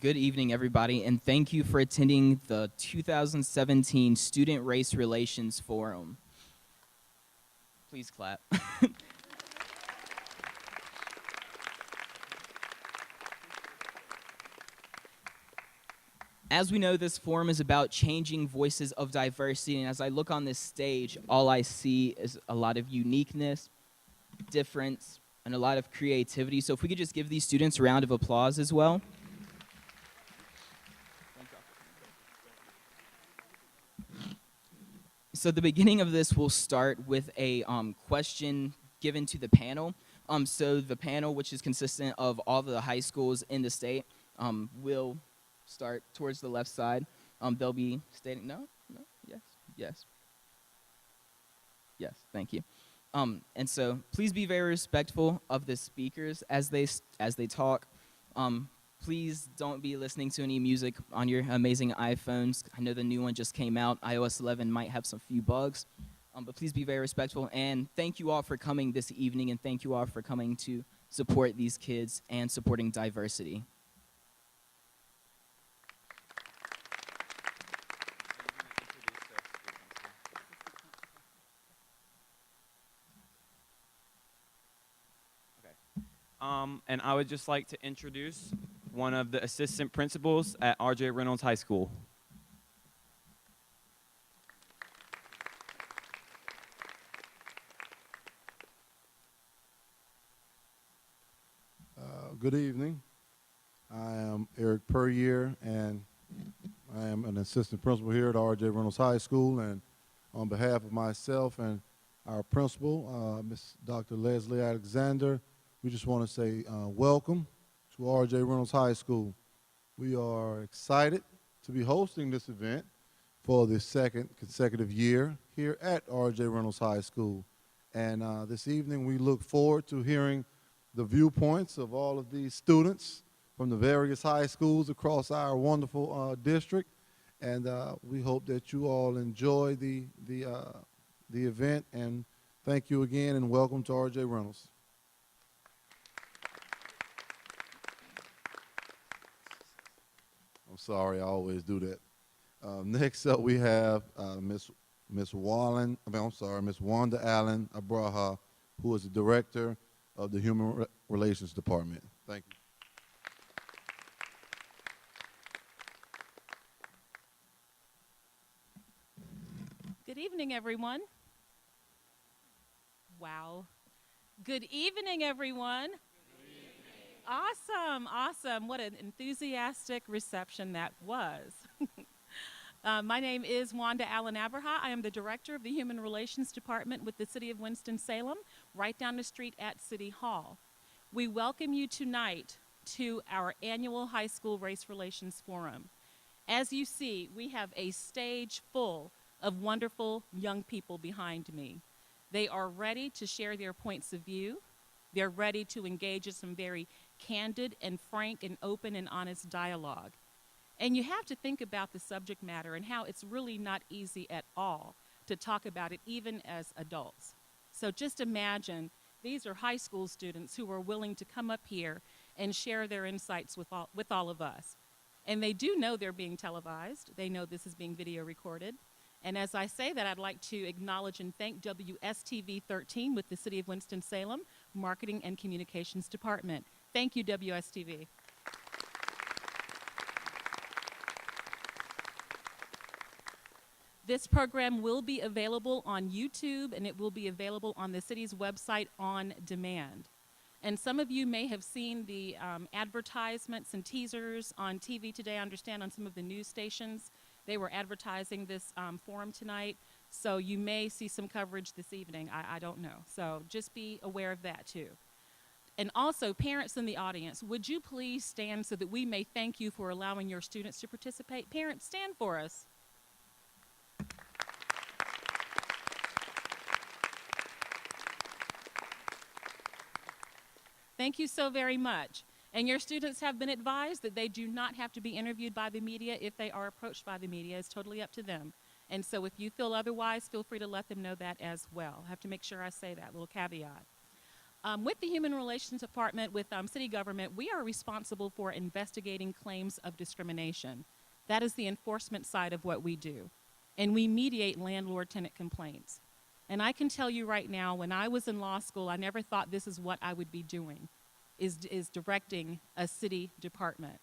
Good evening, everybody, and thank you for attending the 2017 Student Race Relations Forum. Please clap. As we know, this forum is about changing voices of diversity, and as I look on this stage, all I see is a lot of uniqueness, difference, and a lot of creativity. So if we could just give these students a round of applause as well. So the beginning of this will start with a question given to the panel. So the panel, which is consistent of all the high schools in the state, will start towards the left side. They'll be stating, yes, thank you. And so please be very respectful of the speakers as they talk. Please don't be listening to any music on your amazing iPhones. I know the new one just came out. iOS 11 might have some few bugs, but please be very respectful. And thank you all for coming this evening, and thank you all for coming to support these kids and supporting diversity. And I would just like to introduce one of the assistant principals at R.J. Reynolds High School. Good evening. I am Eric Puryear, and I am an assistant principal here at R.J. Reynolds High School. And on behalf of myself and our principal, Ms. Dr. Leslie Alexander, we just want to say welcome to R.J. Reynolds High School. We are excited to be hosting this event for the second consecutive year here at R.J. Reynolds High School. And this evening we look forward to hearing the viewpoints of all of these students from the various high schools across our wonderful district. And we hope that you all enjoy the event. And thank you again, and welcome to R.J. Reynolds. I'm sorry, I always do that. Next up, we have Miss Wanda Allen Abraha, who is the director of the Human Relations Department. Thank you. Good evening, everyone. Wow. Good evening, everyone. Awesome, awesome. What an enthusiastic reception that was. My name is Wanda Allen Abraha. I am the director of the Human Relations Department with the City of Winston-Salem, right down the street at City Hall. We welcome you tonight to our annual High School Race Relations Forum. As you see, we have a stage full of wonderful young people behind me. They are ready to share their points of view. They're ready to engage in some very candid and frank and open and honest dialogue. And you have to think about the subject matter and how it's really not easy at all to talk about it even as adults. So just imagine these are high school students who are willing to come up here and share their insights with all of us. And they do know they're being televised. They know this is being video recorded. And as I say that, I'd like to acknowledge and thank WSTV 13 with the City of Winston-Salem Marketing and Communications Department. Thank you, WSTV. This program will be available on YouTube, and it will be available on the city's website on demand. And some of you may have seen the advertisements and teasers on TV today. I understand on some of the news stations, they were advertising this forum tonight. So you may see some coverage this evening. I don't know. So just be aware of that too. And also, parents in the audience, would you please stand so that we may thank you for allowing your students to participate? Parents, stand for us. Thank you so very much. And your students have been advised that they do not have to be interviewed by the media if they are approached by the media. It's totally up to them. And so if you feel otherwise, feel free to let them know that as well. I have to make sure I say that little caveat. With the Human Relations Department, with city government, we are responsible for investigating claims of discrimination. That is the enforcement side of what we do. And we mediate landlord-tenant complaints. And I can tell you right now, when I was in law school, I never thought this is what I would be doing, is directing a city department.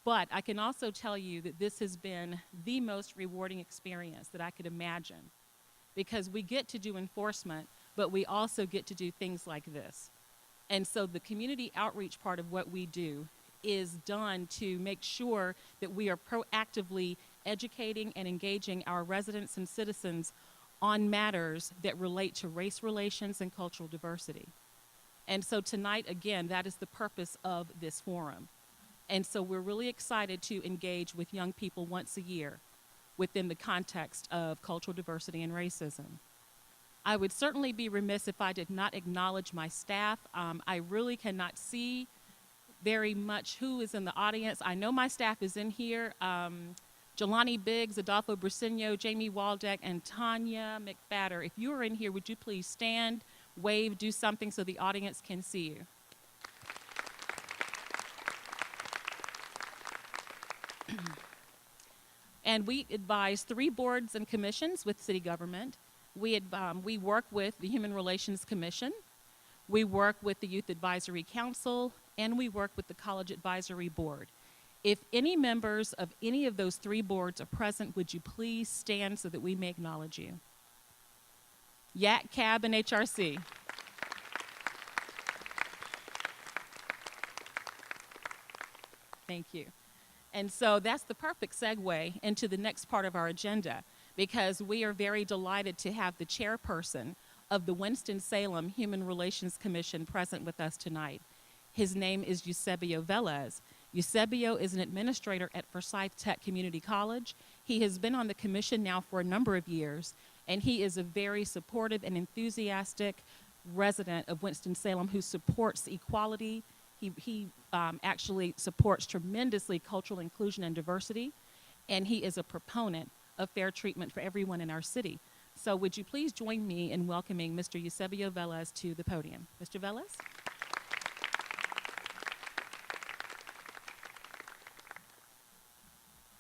But I can also tell you that this has been the most rewarding experience that I could imagine, because we get to do enforcement, but we also get to do things like this. And so the community outreach part of what we do is done to make sure that we are proactively educating and engaging our residents and citizens on matters that relate to race relations and cultural diversity. And so tonight, again, that is the purpose of this forum. And so we're really excited to engage with young people once a year within the context of cultural diversity and racism. I would certainly be remiss if I did not acknowledge my staff. I really cannot see very much who is in the audience. I know my staff is in here. Jelani Biggs, Adolfo Briceño, Jamie Waldeck, and Tanya McFadder. If you are in here, would you please stand, wave, do something so the audience can see you? And we advise 3 boards and commissions with city government. We work with the Human Relations Commission, we work with the Youth Advisory Council, and we work with the College Advisory Board. If any members of any of those 3 boards are present, would you please stand so that we may acknowledge you? YAC, CAB, and HRC. Thank you. And so that's the perfect segue into the next part of our agenda, because we are very delighted to have the chairperson of the Winston-Salem Human Relations Commission present with us tonight. His name is Eusebio Velez. Eusebio is an administrator at Forsyth Tech Community College. He has been on the commission now for a number of years, and he is a very supportive and enthusiastic resident of Winston-Salem who supports equality. He actually supports tremendously cultural inclusion and diversity, and he is a proponent of fair treatment for everyone in our city. So would you please join me in welcoming Mr. Eusebio Velez to the podium. Mr. Velez?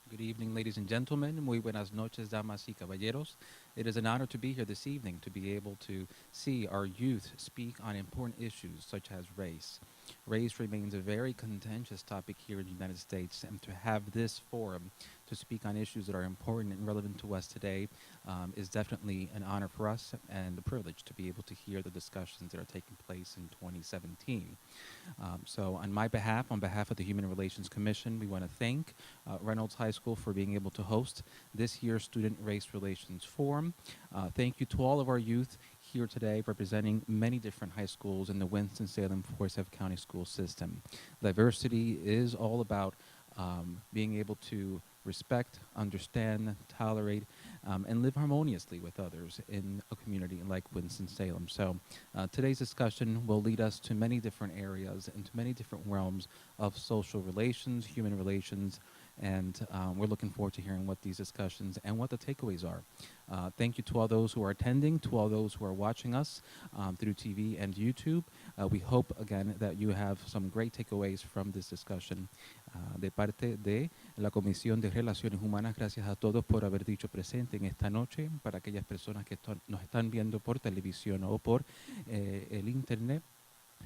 Good evening, ladies and gentlemen. Muy buenas noches, damas y caballeros. It is an honor to be here this evening to be able to see our youth speak on important issues such as race. Race remains a very contentious topic here in the United States, and to have this forum to speak on issues that are important and relevant to us today is definitely an honor for us and a privilege to be able to hear the discussions that are taking place in 2017. So on my behalf, on behalf of the Human Relations Commission, we want to thank Reynolds High School for being able to host this year's Student Race Relations Forum. Thank you to all of our youth here today representing many different high schools in the Winston-Salem Forsyth County school system. Diversity is all about being able to respect, understand, tolerate, and live harmoniously with others in a community like Winston-Salem. So today's discussion will lead us to many different areas and to many different realms of social relations, human relations, and we're looking forward to hearing what these discussions and what the takeaways are. Thank you to all those who are attending, to all those who are watching us through TV and YouTube. We hope, again, that you have some great takeaways from this discussion. De parte de la Comisión de Relaciones Humanas, gracias a todos por haber dicho presente en esta noche. Para aquellas personas que nos están viendo por televisión o por el Internet,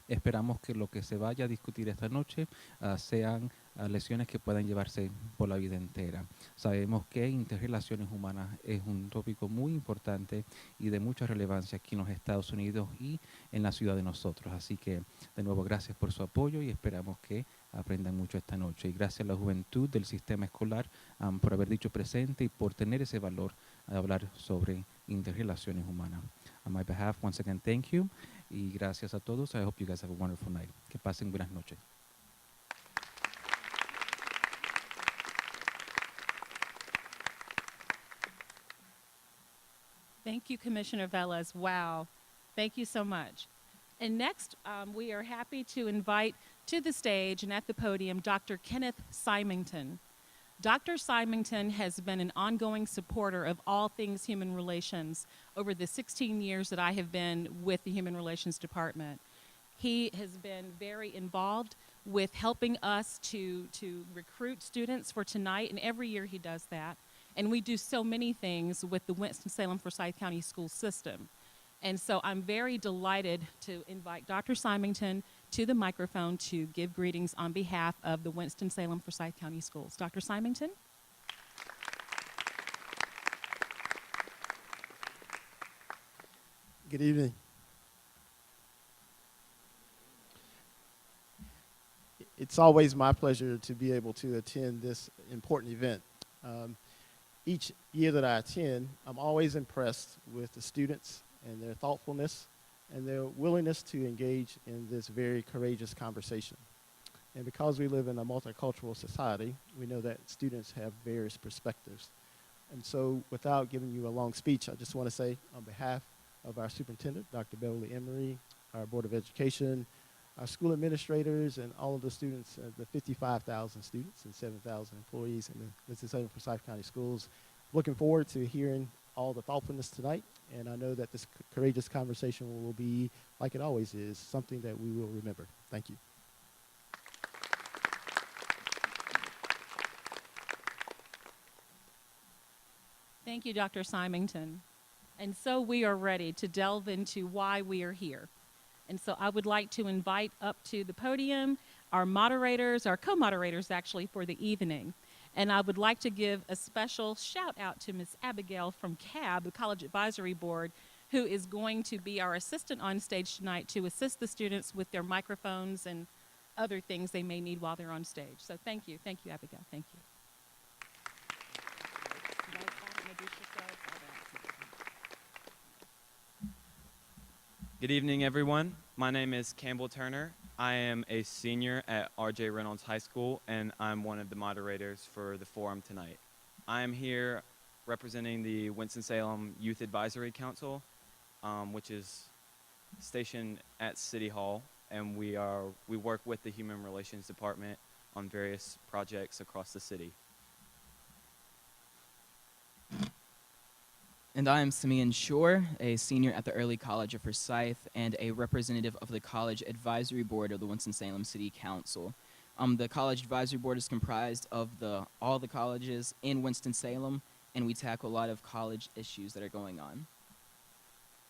esperamos que lo que se vaya a discutir esta noche sean lecciones que puedan llevarse por la vida entera. Sabemos que interrelaciones humanas es un tópico muy importante y de mucha relevancia aquí en los Estados Unidos y en la ciudad de nosotros. Así que, de nuevo, gracias por su apoyo y esperamos que aprendan mucho esta noche. Y gracias a la juventud del sistema escolar por haber dicho presente y por tener ese valor a hablar sobre interrelaciones humanas. On my behalf, once again, thank you. Y gracias a todos. I hope you guys have a wonderful night. Que pasen buenas noches. Thank you, Commissioner Velez. Wow. Thank you so much. And next, we are happy to invite to the stage and at the podium Dr. Kenneth Symington. Dr. Symington has been an ongoing supporter of all things human relations over the 16 years that I have been with the Human Relations Department. He has been very involved with helping us to recruit students for tonight, and every year he does that. And we do so many things with the Winston-Salem Forsyth County School System. And so I'm very delighted to invite Dr. Symington to the microphone to give greetings on behalf of the Winston-Salem Forsyth County Schools. Dr. Symington? Good evening. It's always my pleasure to be able to attend this important event. Each year that I attend, I'm always impressed with the students and their thoughtfulness and their willingness to engage in this very courageous conversation. And because we live in a multicultural society, we know that students have various perspectives. And so without giving you a long speech, I just want to say on behalf of our superintendent, Dr. Beverly Emery, our Board of Education, our school administrators, and all of the students, the 55,000 students and 7,000 employees in the Winston-Salem Forsyth County Schools. Looking forward to hearing all the thoughtfulness tonight, and I know that this courageous conversation will be, like it always is, something that we will remember. Thank you. Thank you, Dr. Symington. And so we are ready to delve into why we are here. And so I would like to invite up to the podium our moderators, our co-moderators actually, for the evening. And I would like to give a special shout out to Ms. Abigail from CAB, the College Advisory Board, who is going to be our assistant on stage tonight to assist the students with their microphones and other things they may need while they're on stage. So thank you, Abigail, thank you. Good evening, everyone. My name is Campbell Turner. I am a senior at R.J. Reynolds High School, and I'm one of the moderators for the forum tonight. I am here representing the Winston-Salem Youth Advisory Council, which is stationed at City Hall, and we work with the Human Relations Department on various projects across the city. And I am Simeon Shore, a senior at the Early College of Forsyth and a representative of the College Advisory Board of the Winston-Salem City Council. The College Advisory Board is comprised of all the colleges in Winston-Salem, and we tackle a lot of college issues that are going on.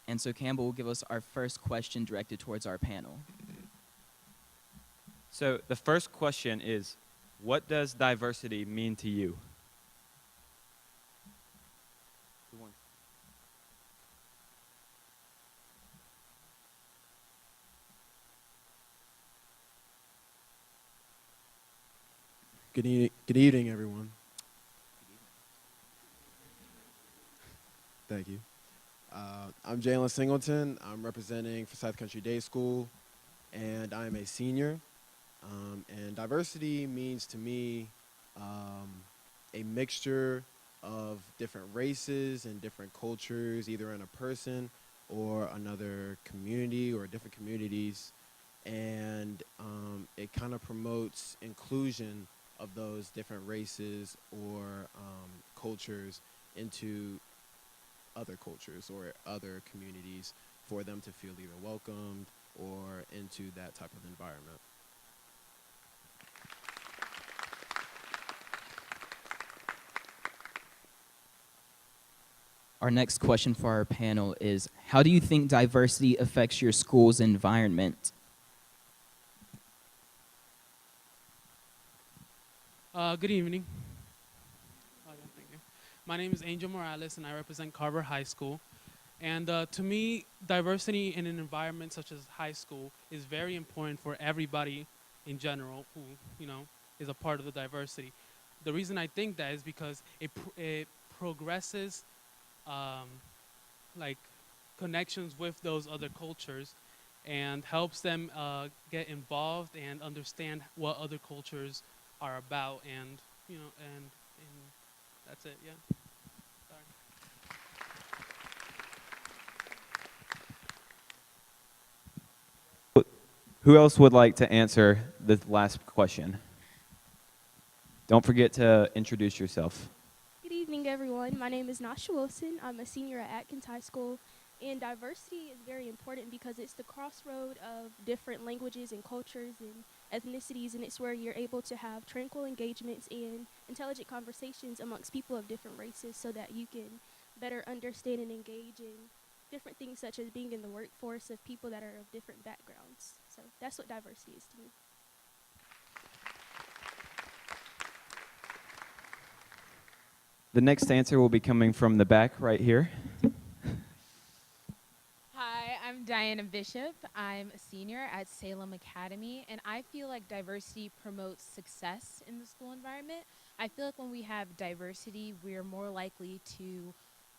And so Campbell will give us our first question directed towards our panel. So the first question is, what does diversity mean to you? Good evening, everyone. Thank you. I'm Jalen Singleton. I'm representing Forsyth Country Day School, and I'm a senior. And diversity means to me a mixture of different races and different cultures, either in a person or another community or different communities. And it kind of promotes inclusion of those different races or cultures into other cultures or other communities for them to feel either welcomed or into that type of environment. Our next question for our panel is, how do you think diversity affects your school's environment? Good evening. Thank you. My name is Angel Morales, and I represent Carver High School. And to me, diversity in an environment such as high school is very important for everybody in general who, is a part of the diversity. The reason I think that is because it progresses like connections with those other cultures and helps them get involved and understand what other cultures are about, and and that's it. Yeah. Sorry. Who else would like to answer the last question? Don't forget to introduce yourself. Good evening, everyone. My name is Nasha Wilson. I'm a senior at Atkins High School, And diversity is very important because it's the crossroad of different languages and cultures and ethnicities, and it's where you're able to have tranquil engagements and intelligent conversations amongst people of different races so that you can better understand and engage in different things such as being in the workforce of people that are of different backgrounds. So that's what diversity is to me. The next answer will be coming from the back right here. Hi, I'm Diana Bishop. I'm a senior at Salem Academy, and I feel like diversity promotes success in the school environment. I feel like when we have diversity, we're more likely to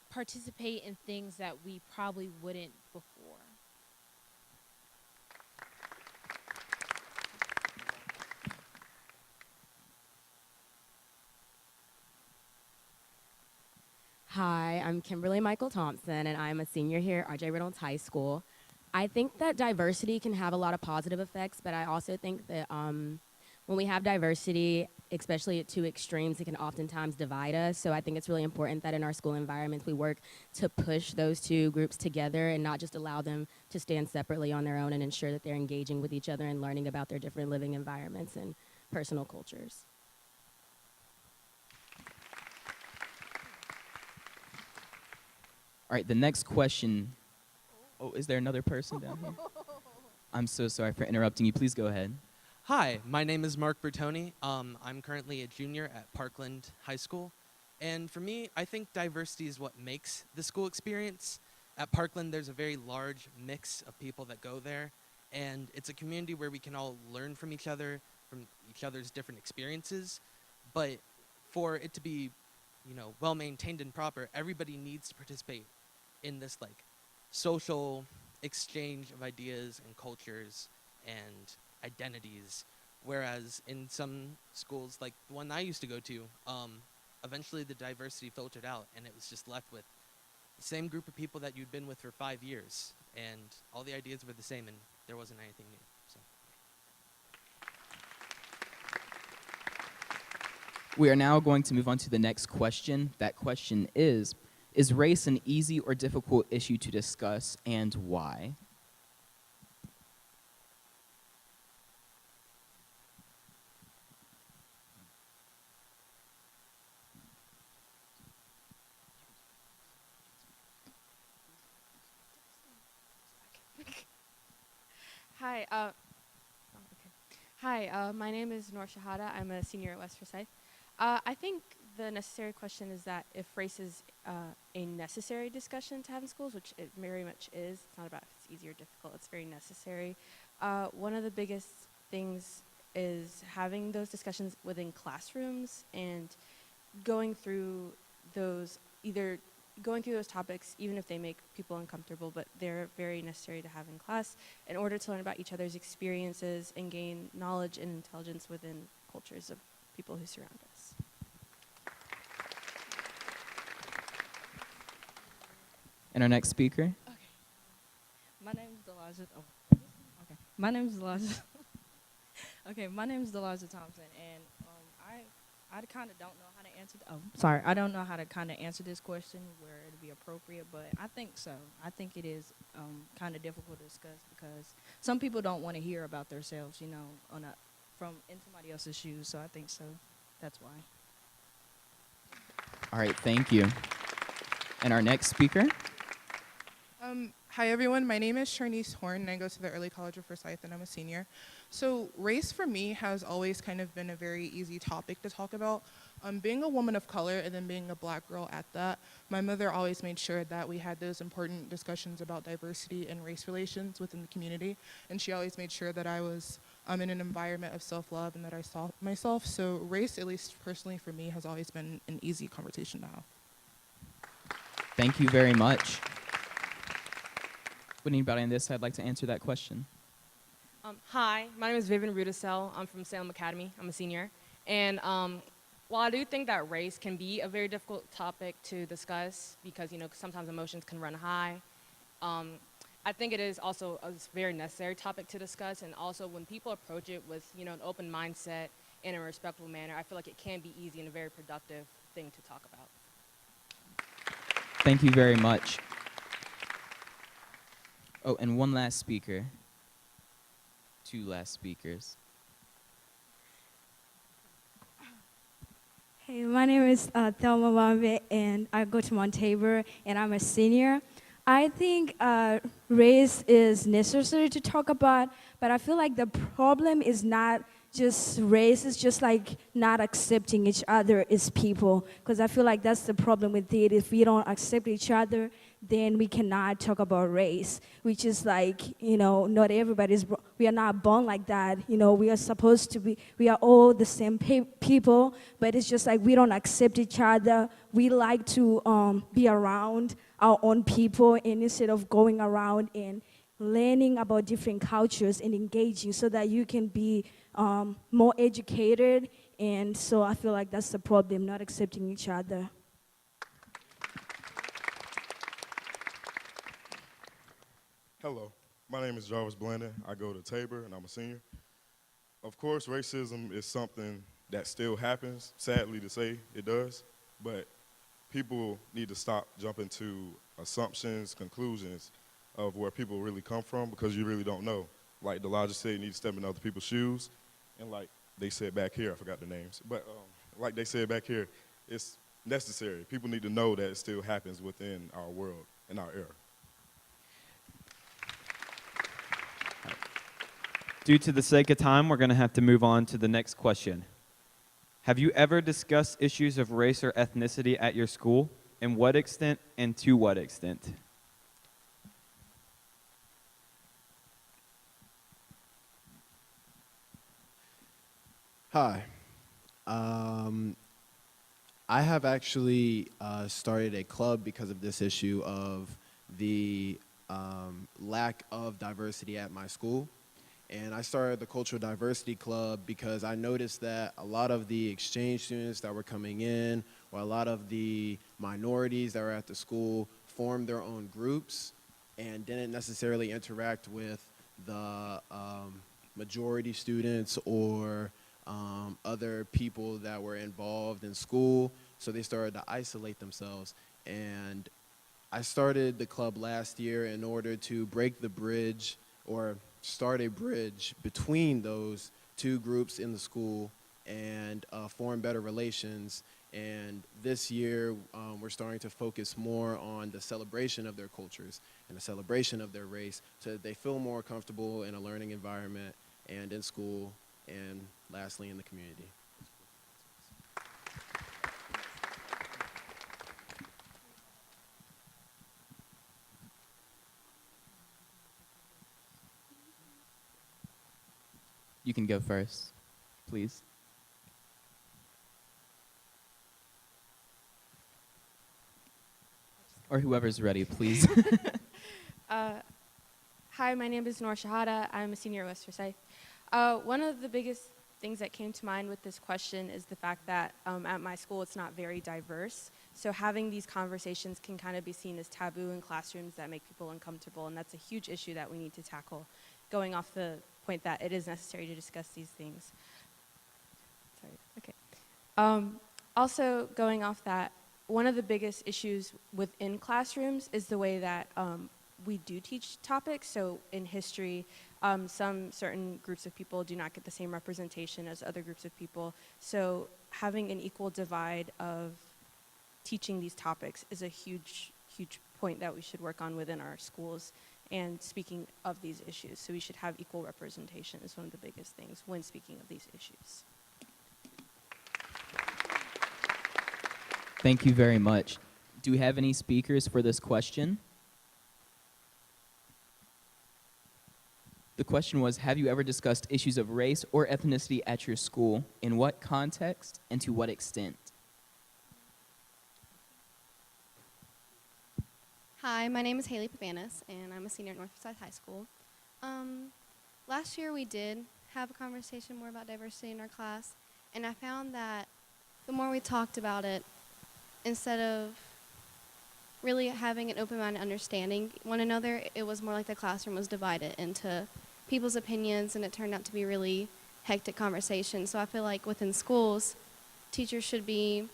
participate in things that we probably wouldn't before. Hi, I'm Kimberly Michael Thompson, and I'm a senior here at R.J. Reynolds High School. I think that diversity can have a lot of positive effects, but I also think that when we have diversity, especially at two extremes, it can oftentimes divide us. So I think it's really important that in our school environments we work to push those two groups together and not just allow them to stand separately on their own, and ensure that they're engaging with each other and learning about their different living environments and personal cultures. All right, the next question. Oh, is there another person down here? I'm so sorry for interrupting you. Please go ahead. Hi, my name is Mark Bertoni. I'm currently a junior at Parkland High School. And for me, I think diversity is what makes the school experience. At Parkland, there's a very large mix of people that go there. And it's a community where we can all learn from each other's different experiences. But for it to be, well maintained and proper, everybody needs to participate in this social exchange of ideas and cultures and identities, whereas in some schools like the one I used to go to, eventually the diversity filtered out and it was just left with the same group of people that you'd been with for 5 years, and all the ideas were the same and there wasn't anything new. So. We are now going to move on to the next question. That question is race an easy or difficult issue to discuss, and why? Hi. Hi. My name is Noor Shahada. I'm a senior at West Forsyth. I think the necessary question is that if race is a necessary discussion to have in schools, which it very much is. It's not about if it's easy or difficult. It's very necessary. One of the biggest things is having those discussions within classrooms and going through those topics, even if they make people uncomfortable, but they're very necessary to have in class in order to learn about each other's experiences and gain knowledge and intelligence within cultures of people who surround us. And our next speaker? Okay. My name is Delija. Oh, okay. My name is Delija. Okay, my name is Delija Thompson, and I kind of don't know how to answer. I don't know how to kind of answer this question where it'd be appropriate, but I think so. I think it is kind of difficult to discuss because some people don't want to hear about themselves, in somebody else's shoes. So I think so. That's why. All right, thank you. And our next speaker? Hi, everyone. My name is Charnice Horn, and I go to the Early College of Forsyth, and I'm a senior. So race for me has always kind of been a very easy topic to talk about. Being a woman of color and then being a black girl at that, my mother always made sure that we had those important discussions about diversity and race relations within the community, and she always made sure that I was in an environment of self-love and that I saw myself. So race, at least personally for me, has always been an easy conversation to have. Thank you very much. Would anybody on this side like to answer that question? Hi, my name is Vivian Rudisell. I'm from Salem Academy. I'm a senior. And while I do think that race can be a very difficult topic to discuss because, sometimes emotions can run high, I think it is also a very necessary topic to discuss. And also when people approach it with, an open mindset in a respectful manner, I feel like it can be easy and a very productive thing to talk about. Thank you very much. Oh, and one last speaker. Two last speakers. Hey, my name is Thelma Wambe, and I go to Mount Tabor, and I'm a senior. I think race is necessary to talk about, but I feel like the problem is not just race, it's just like not accepting each other as people, because I feel like that's the problem with it. If we don't accept each other, then we cannot talk about race, which is like, you know, not everybody's, we are not born like that. You know, we are supposed to be, we are all the same people, but it's just like we don't accept each other. We like to be around our own people, and instead of going around and learning about different cultures and engaging so that you can be more educated. And so I feel like that's the problem, not accepting each other. Hello, my name is Jarvis Blandon. I go to Tabor, and I'm a senior. Of course, racism is something that still happens. Sadly to say, it does. But people need to stop jumping to assumptions, conclusions of where people really come from, because you really don't know. Like Delija said, you need to step in other people's shoes. And like they said back here, I forgot the names, but like they said back here, it's necessary. People need to know that it still happens within our world, in our era. Due to the sake of time, we're going to have to move on to the next question. Have you ever discussed issues of race or ethnicity at your school? In what extent and to what extent? Hi. I have actually started a club because of this issue of the lack of diversity at my school. And I started the Cultural Diversity Club because I noticed that a lot of the exchange students that were coming in, or a lot of the minorities that were at the school, formed their own groups and didn't necessarily interact with the majority students or other people that were involved in school. So they started to isolate themselves. And I started the club last year in order to break the bridge, or start a bridge between those two groups in the school and form better relations. And this year, we're starting to focus more on the celebration of their cultures and the celebration of their race, so that they feel more comfortable in a learning environment and in school, and lastly, in the community. You can go first, please. Or whoever's ready, please. Hi, my name is Noor Shahada. I'm a senior at West Forsyth. One of the biggest things that came to mind with this question is the fact that at my school it's not very diverse. So having these conversations can kind of be seen as taboo in classrooms that make people uncomfortable, and that's a huge issue that we need to tackle, going off the point that it is necessary to discuss these things. Sorry, okay. Also, going off that, one of the biggest issues within classrooms is the way that we do teach topics. So in history, some certain groups of people do not get the same representation as other groups of people. So having an equal divide of teaching these topics is a huge, huge point that we should work on within our schools. And speaking of these issues, so we should have equal representation is one of the biggest things when speaking of these issues. Thank you very much. Do we have any speakers for this question? The question was, have you ever discussed issues of race or ethnicity at your school? In what context and to what extent? Hi, my name is Haley Pavanis, and I'm a senior at North Forsyth High School. Last year we did have a conversation more about diversity in our class, and I found that the more we talked about it, instead of really having an open mind and understanding one another, it was more like the classroom was divided into people's opinions, and it turned out to be really hectic conversation. So I feel like within schools, teachers should be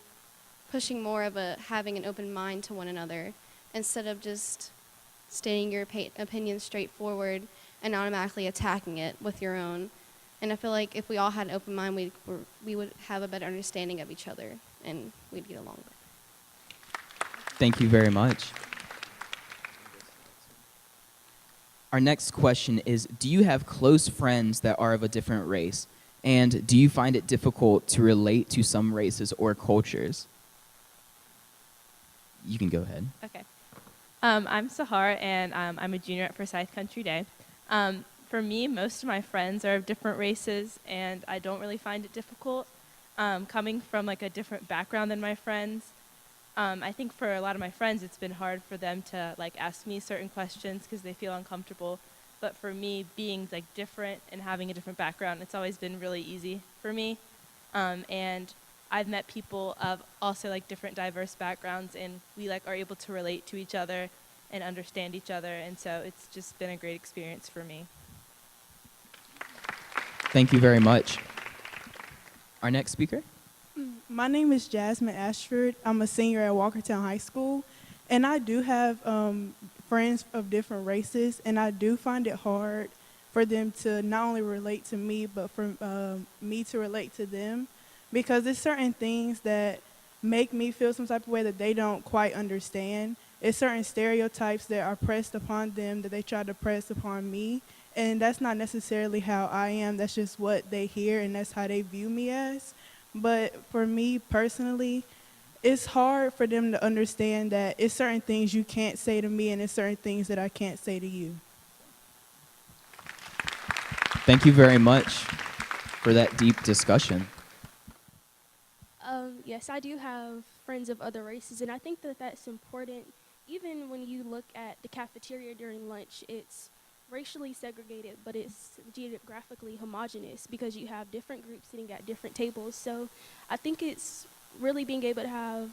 pushing more of having an open mind to one another, instead of just stating your opinion straightforward and automatically attacking it with your own. And I feel like if we all had an open mind, we would have a better understanding of each other and we'd get along. Thank you very much. Our next question is, do you have close friends that are of a different race? And do you find it difficult to relate to some races or cultures? You can go ahead. Okay. I'm Sahar, and I'm a junior at Forsyth Country Day. For me, most of my friends are of different races, and I don't really find it difficult. Coming from like a different background than my friends, I think for a lot of my friends, it's been hard for them to like ask me certain questions because they feel uncomfortable. But for me, being like different and having a different background, it's always been really easy for me. And I've met people of also like different diverse backgrounds, and we like are able to relate to each other and understand each other. And so it's just been a great experience for me. Thank you very much. Our next speaker? My name is Jasmine Ashford. I'm a senior at Walkertown High School, and I do have friends of different races, and I do find it hard for them to not only relate to me, but for me to relate to them, because there's certain things that make me feel some type of way that they don't quite understand. It's certain stereotypes that are pressed upon them that they try to press upon me, and that's not necessarily how I am. That's just what they hear, and that's how they view me as. But for me personally, it's hard for them to understand that it's certain things you can't say to me and it's certain things that I can't say to you. Thank you very much for that deep discussion. Yes, I do have friends of other races, and I think that that's important. Even when you look at the cafeteria during lunch, it's racially segregated, but it's geographically homogenous because you have different groups sitting at different tables. So I think it's really being able to have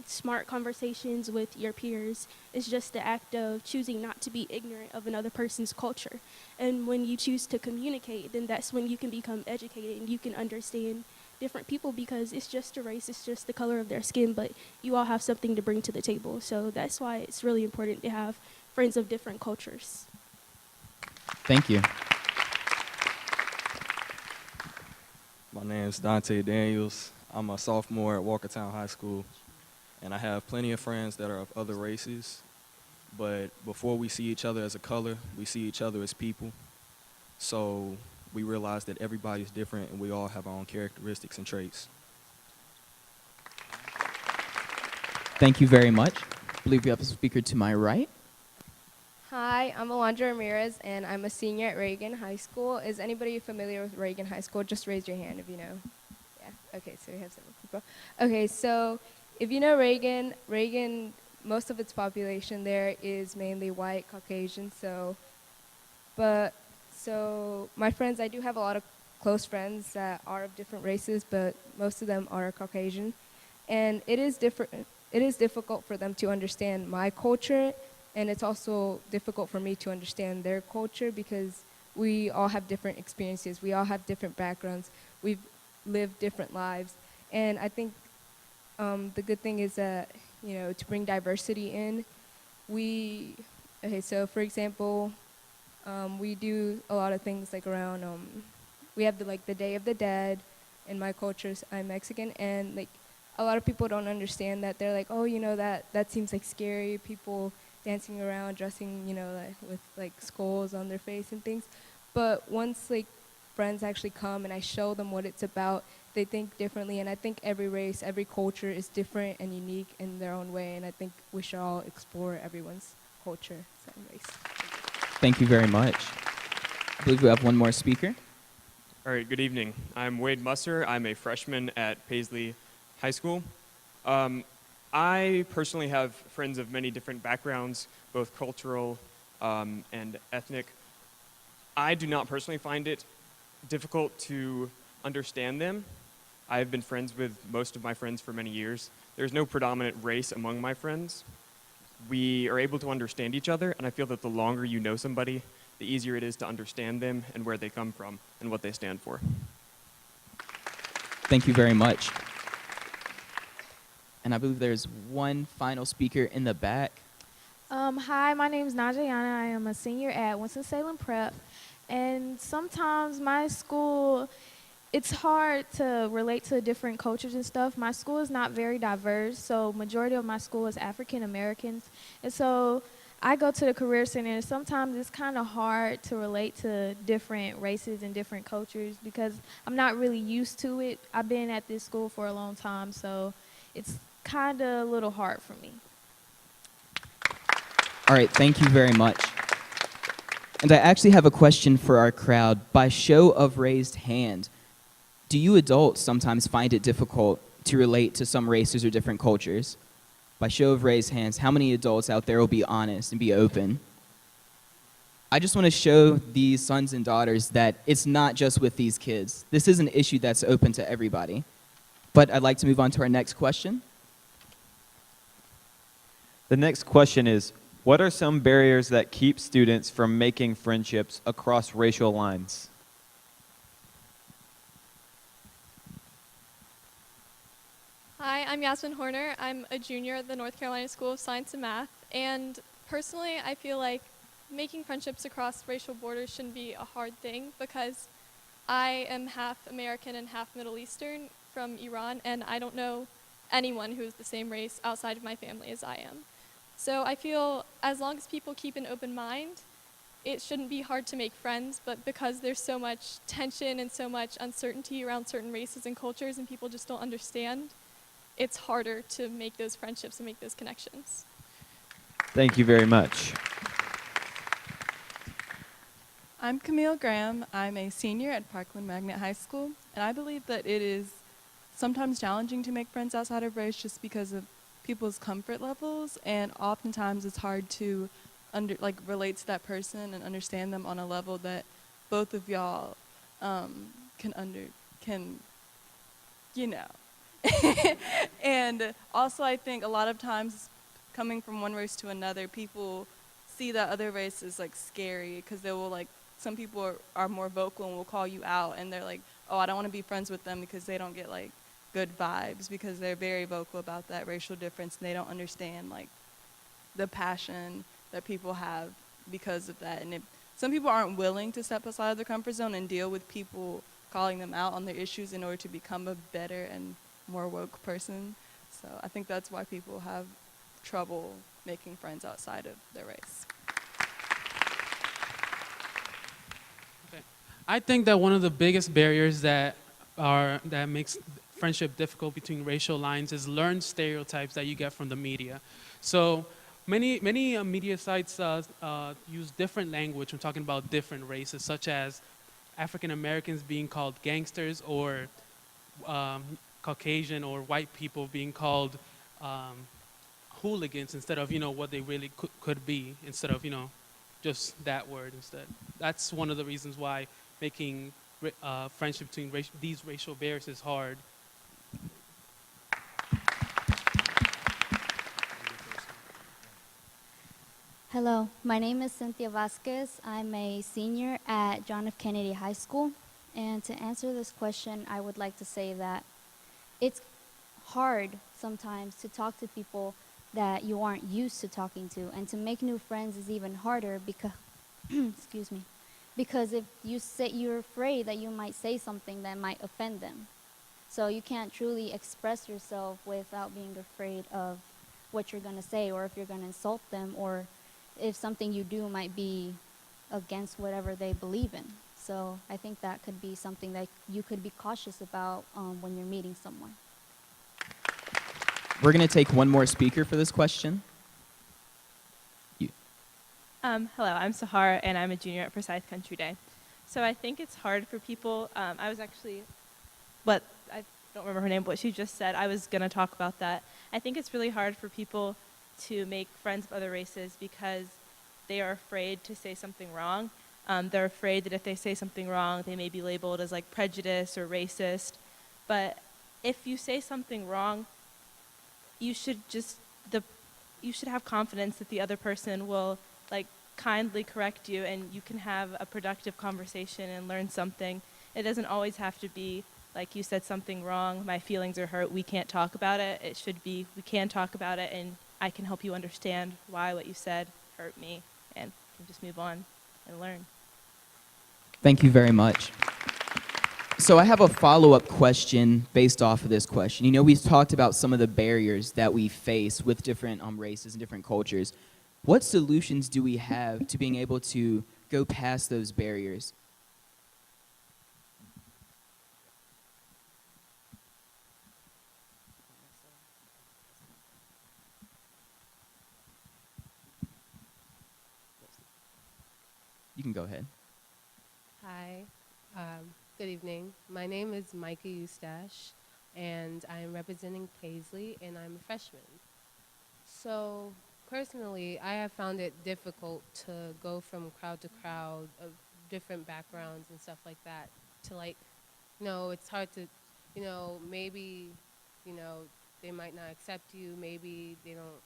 smart conversations with your peers. It's just the act of choosing not to be ignorant of another person's culture. And when you choose to communicate, then that's when you can become educated and you can understand different people, because it's just a race, it's just the color of their skin, but you all have something to bring to the table. So that's why it's really important to have friends of different cultures. Thank you. My name is Dante Daniels. I'm a sophomore at Walkertown High School, and I have plenty of friends that are of other races. But before we see each other as a color, we see each other as people. So we realize that everybody's different and we all have our own characteristics and traits. Thank you very much. I believe we have a speaker to my right. Hi, I'm Alondra Ramirez, and I'm a senior at Reagan High School. Is anybody familiar with Reagan High School? Just raise your hand if you know. Yeah, okay, so we have several people. Okay, so if you know Reagan, most of its population there is mainly white, Caucasian, so my friends, I do have a lot of close friends that are of different races, but most of them are Caucasian. And it is difficult for them to understand my culture, and it's also difficult for me to understand their culture because we all have different experiences. We all have different backgrounds. We've lived different lives. And I think the good thing is that, to bring diversity in, so for example, we do a lot of things like around, we have the Day of the Dead. In my culture, I'm Mexican, and like a lot of people don't understand that. They're like, oh, that seems like scary. People dancing around, dressing, with like skulls on their face and things. But once like friends actually come and I show them what it's about, they think differently. And I think every race, every culture is different and unique in their own way. And I think we should all explore everyone's culture and race. Thank you very much. I believe we have one more speaker. All right, good evening. I'm Wade Musser. I'm a freshman at Paisley High School. I personally have friends of many different backgrounds, both cultural and ethnic. I do not personally find it difficult to understand them. I've been friends with most of my friends for many years. There's no predominant race among my friends. We are able to understand each other, and I feel that the longer you know somebody, the easier it is to understand them and where they come from and what they stand for. Thank you very much. And I believe there's one final speaker in the back. Hi, my name is Najayana. I am a senior at Winston-Salem Prep. And sometimes my school, it's hard to relate to different cultures and stuff. My school is not very diverse, so majority of my school is African Americans. And so I go to the Career Center, and sometimes it's kind of hard to relate to different races and different cultures because I'm not really used to it. I've been at this school for a long time, so it's kind of a little hard for me. All right, thank you very much. And I actually have a question for our crowd. By show of raised hand, do you adults sometimes find it difficult to relate to some races or different cultures? By show of raised hands, how many adults out there will be honest and be open? I just want to show these sons and daughters that it's not just with these kids. This is an issue that's open to everybody. But I'd like to move on to our next question. The next question is, what are some barriers that keep students from making friendships across racial lines? Hi, I'm Yasmin Horner. I'm a junior at the North Carolina School of Science and Math. And personally, I feel like making friendships across racial borders shouldn't be a hard thing because I am half American and half Middle Eastern from Iran, and I don't know anyone who's the same race outside of my family as I am. So I feel as long as people keep an open mind, it shouldn't be hard to make friends, but because there's so much tension and so much uncertainty around certain races and cultures and people just don't understand, it's harder to make those friendships and make those connections. Thank you very much. I'm Camille Graham. I'm a senior at Parkland Magnet High School, and I believe that it is sometimes challenging to make friends outside of race just because of people's comfort levels, and oftentimes it's hard to relate to that person and understand them on a level that both of y'all can And also I think a lot of times coming from one race to another, people see that other race is like scary because they will some people are more vocal and will call you out, and they're like, oh, I don't want to be friends with them because they don't get good vibes because they're very vocal about that racial difference and they don't understand the passion that people have because of that. And some people aren't willing to step outside of their comfort zone and deal with people calling them out on their issues in order to become a better and more woke person. So I think that's why people have trouble making friends outside of their race. Okay. I think that one of the biggest barriers that makes friendship difficult between racial lines is learned stereotypes that you get from the media. So many media sites use different language when talking about different races, such as African Americans being called gangsters, or Caucasian or white people being called hooligans instead of what they really could be, instead of just that word instead. That's one of the reasons why making friendship between these racial barriers is hard. Hello, my name is Cynthia Vasquez. I'm a senior at John F. Kennedy High School. And to answer this question, I would like to say that it's hard sometimes to talk to people that you aren't used to talking to. And to make new friends is even harder because, excuse me, because if you're afraid that you might say something that might offend them. So you can't truly express yourself without being afraid of what you're going to say, or if you're going to insult them, or if something you do might be against whatever they believe in. So I think that could be something that you could be cautious about when you're meeting someone. We're going to take one more speaker for this question. You. Hello, I'm Sahar, and I'm a junior at Forsyth Country Day. So I think it's hard for people. I was actually, I don't remember her name, but what she just said, I was going to talk about that. I think it's really hard for people to make friends of other races because they are afraid to say something wrong. They're afraid that if they say something wrong, they may be labeled as prejudice or racist. But if you say something wrong, you should have confidence that the other person will kindly correct you, and you can have a productive conversation and learn something. It doesn't always have to be like you said something wrong, my feelings are hurt, we can't talk about it. It should be we can talk about it, and I can help you understand why what you said hurt me and can just move on and learn. Thank you very much. So I have a follow-up question based off of this question. You know, we've talked about some of the barriers that we face with different races and different cultures. What solutions do we have to being able to go past those barriers? You can go ahead. Hi, good evening. My name is Micah Eustache, and I am representing Paisley, and I'm a freshman. So, personally, I have found it difficult to go from crowd to crowd of different backgrounds and stuff like that to, like, it's hard to, maybe, you know, they might not accept you, maybe they don't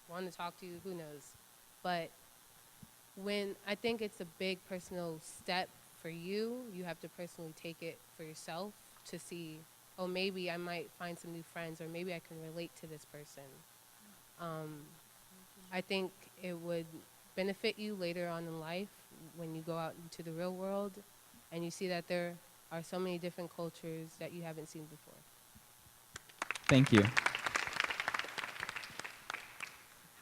want to talk to you, who knows. But I think it's a big personal step for you, you have to personally take it for yourself to see, oh, maybe I might find some new friends, or maybe I can relate to this person. I think it would benefit you later on in life when you go out into the real world and you see that there are so many different cultures that you haven't seen before. Thank you.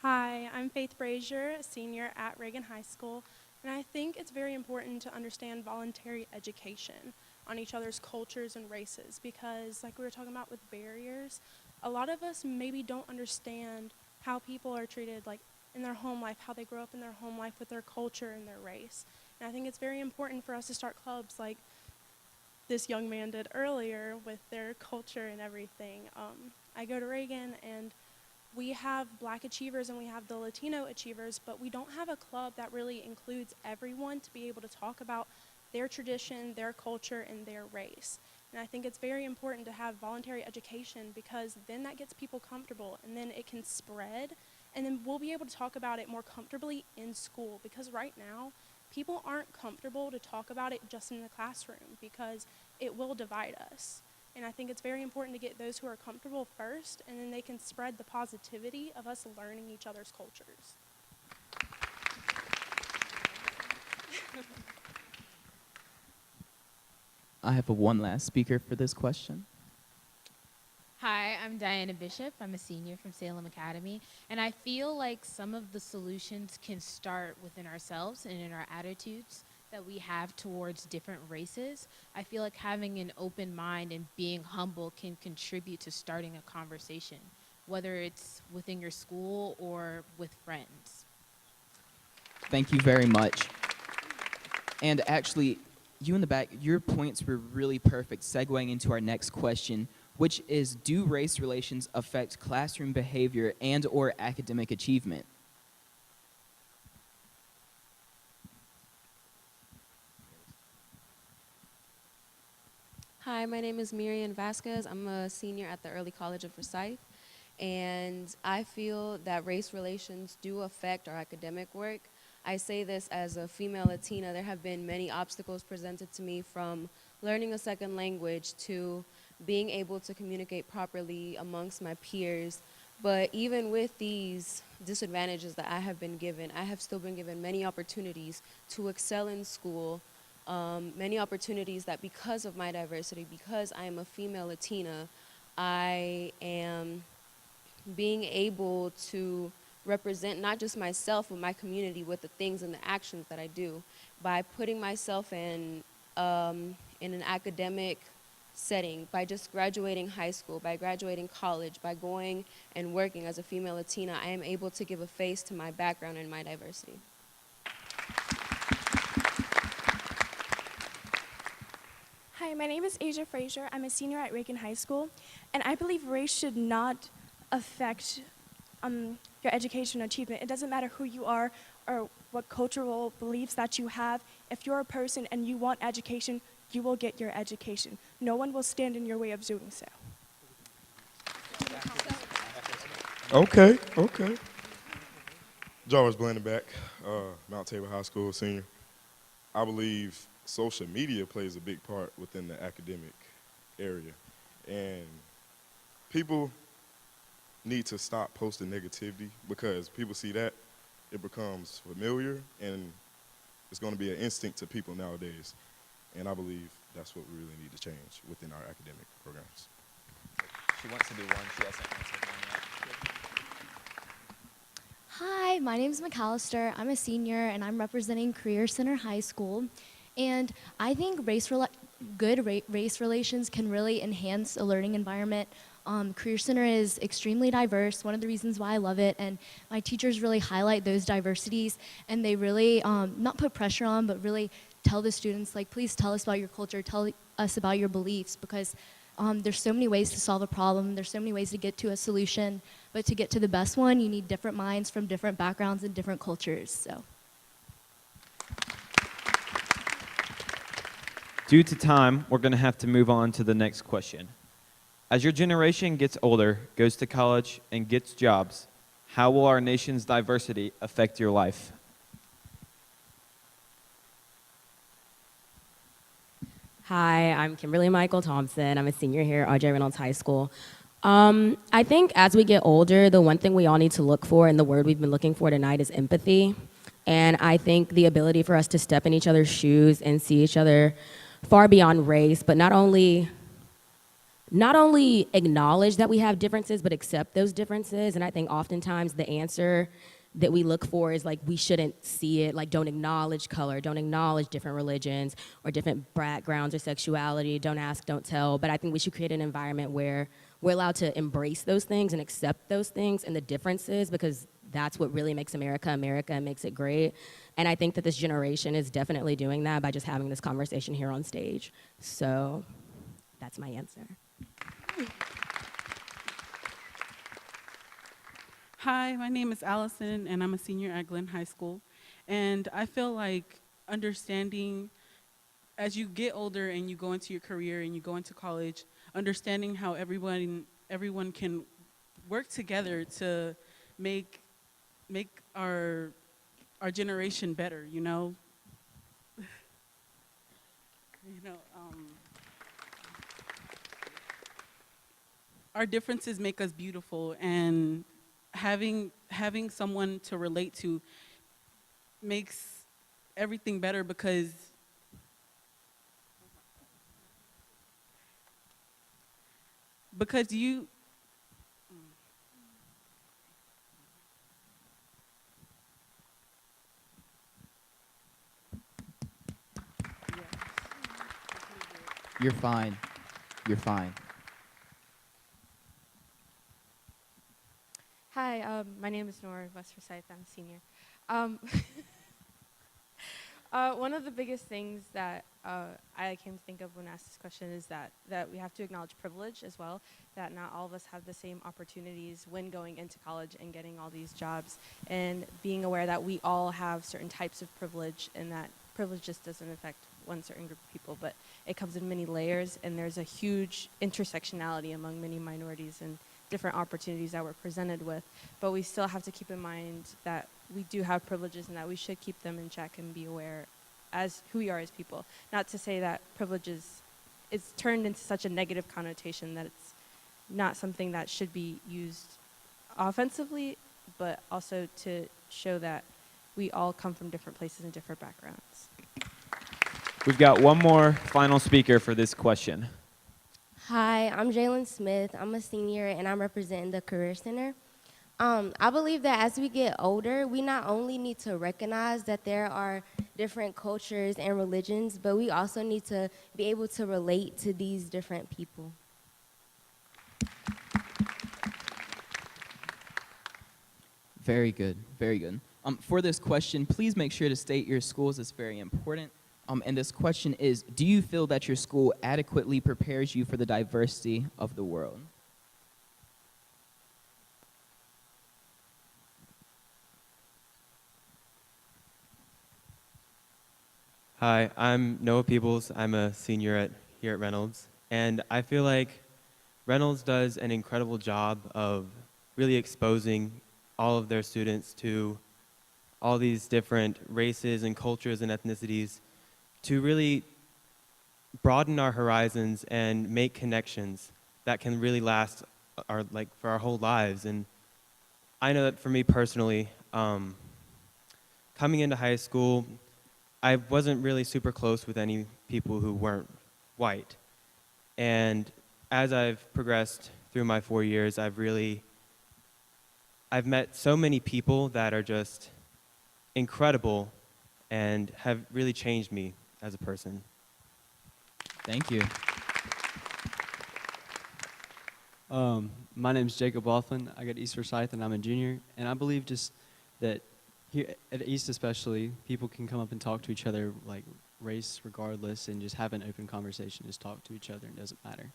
Hi, I'm Faith Brazier, a senior at Reagan High School, and I think it's very important to understand voluntary education on each other's cultures and races because, like we were talking about with barriers, a lot of us maybe don't understand how people are treated like in their home life, how they grow up in their home life with their culture and their race. And I think it's very important for us to start clubs like this young man did earlier with their culture and everything. I go to Reagan and we have Black achievers and we have the Latino achievers, but we don't have a club that really includes everyone to be able to talk about their tradition, their culture, and their race. And I think it's very important to have voluntary education because then that gets people comfortable and then it can spread and then we'll be able to talk about it more comfortably in school because right now people aren't comfortable to talk about it just in the classroom because it will divide us. And I think it's very important to get those who are comfortable first and then they can spread the positivity of us learning each other's cultures. I have one last speaker for this question. Hi, I'm Diana Bishop. I'm a senior from Salem Academy, and I feel like some of the solutions can start within ourselves and in our attitudes that we have towards different races. I feel like having an open mind and being humble can contribute to starting a conversation, whether it's within your school or with friends. Thank you very much. And actually, you in the back, your points were really perfect, segueing into our next question, which is, do race relations affect classroom behavior and or academic achievement? Hi, my name is Miriam Vasquez. I'm a senior at the Early College of Forsyth, and I feel that race relations do affect our academic work. I say this as a female Latina. There have been many obstacles presented to me, from learning a second language to being able to communicate properly amongst my peers. But even with these disadvantages that I have been given, I have still been given many opportunities to excel in school, many opportunities that because of my diversity, because I am a female Latina, I am being able to represent not just myself but my community with the things and the actions that I do by putting myself in an academic setting, by just graduating high school, by graduating college, by going and working as a female Latina. I am able to give a face to my background and my diversity. Hi, my name is Asia Frazier. I'm a senior at Reagan High School, and I believe race should not affect your education achievement. It doesn't matter who you are or what cultural beliefs that you have. If you're a person and you want education, you will get your education. No one will stand in your way of doing so. Okay. Jarvis Blandenback, Mount Tabor High School senior. I believe social media plays a big part within the academic area. And people need to stop posting negativity because people see that, it becomes familiar, and it's going to be an instinct to people nowadays. And I believe that's what we really need to change within our academic programs. She wants to do one. She hasn't answered one yet. Hi, my name is McAllister. I'm a senior, and I'm representing Career Center High School. And I think good race relations can really enhance a learning environment. Career Center is extremely diverse, one of the reasons why I love it, and my teachers really highlight those diversities, and they really not put pressure on, but really tell the students, like, please tell us about your culture, tell us about your beliefs, because there's so many ways to solve a problem, there's so many ways to get to a solution, but to get to the best one, you need different minds from different backgrounds and different cultures, so. Due to time, we're going to have to move on to the next question. As your generation gets older, goes to college, and gets jobs, how will our nation's diversity affect your life? Hi, I'm Kimberly Michael Thompson. I'm a senior here at R.J. Reynolds High School. I think as we get older, the one thing we all need to look for, and the word we've been looking for tonight, is empathy. And I think the ability for us to step in each other's shoes and see each other far beyond race, but not only acknowledge that we have differences, but accept those differences. And I think oftentimes the answer that we look for is like, we shouldn't see it, like, don't acknowledge color, don't acknowledge different religions or different backgrounds or sexuality, don't ask, don't tell. But I think we should create an environment where we're allowed to embrace those things and accept those things and the differences, because that's what really makes America America and makes it great. And I think that this generation is definitely doing that by just having this conversation here on stage. So that's my answer. Hi, my name is Allison, and I'm a senior at Glenn High School. And I feel like understanding, as you get older and you go into your career and you go into college, understanding how everyone can work together to make our generation better, you know? Our differences make us beautiful, and having someone to relate to makes everything better, because you You're fine. You're fine. Hi, my name is Nora West Forsyth. I'm a senior. One of the biggest things that I came to think of when asked this question is that we have to acknowledge privilege as well, that not all of us have the same opportunities when going into college and getting all these jobs, and being aware that we all have certain types of privilege, and that privilege just doesn't affect one certain group of people, but it comes in many layers, and there's a huge intersectionality among many minorities and different opportunities that we're presented with. But we still have to keep in mind that we do have privileges and that we should keep them in check and be aware as who we are as people. Not to say that privilege is turned into such a negative connotation that it's not something that should be used offensively, but also to show that we all come from different places and different backgrounds. We've got one more final speaker for this question. Hi, I'm Jalen Smith. I'm a senior, and I'm representing the Career Center. I believe that as we get older, we not only need to recognize that there are different cultures and religions, but we also need to be able to relate to these different people. Very good, very good. For this question, please make sure to state your schools. It's very important. And this question is, do you feel that your school adequately prepares you for the diversity of the world? Hi, I'm Noah Peebles. I'm a senior here at Reynolds. And I feel like Reynolds does an incredible job of really exposing all of their students to all these different races and cultures and ethnicities, to really broaden our horizons and make connections that can really last for our whole lives. And I know that for me personally, coming into high school, I wasn't really super close with any people who weren't white. And as I've progressed through my 4 years, I've met so many people that are just incredible and have really changed me as a person. Thank you. My name is Jacob Laughlin. I go to East Forsyth, and I'm a junior. And I believe just that here at East especially, people can come up and talk to each other, like race regardless, and just have an open conversation, just talk to each other, and it doesn't matter.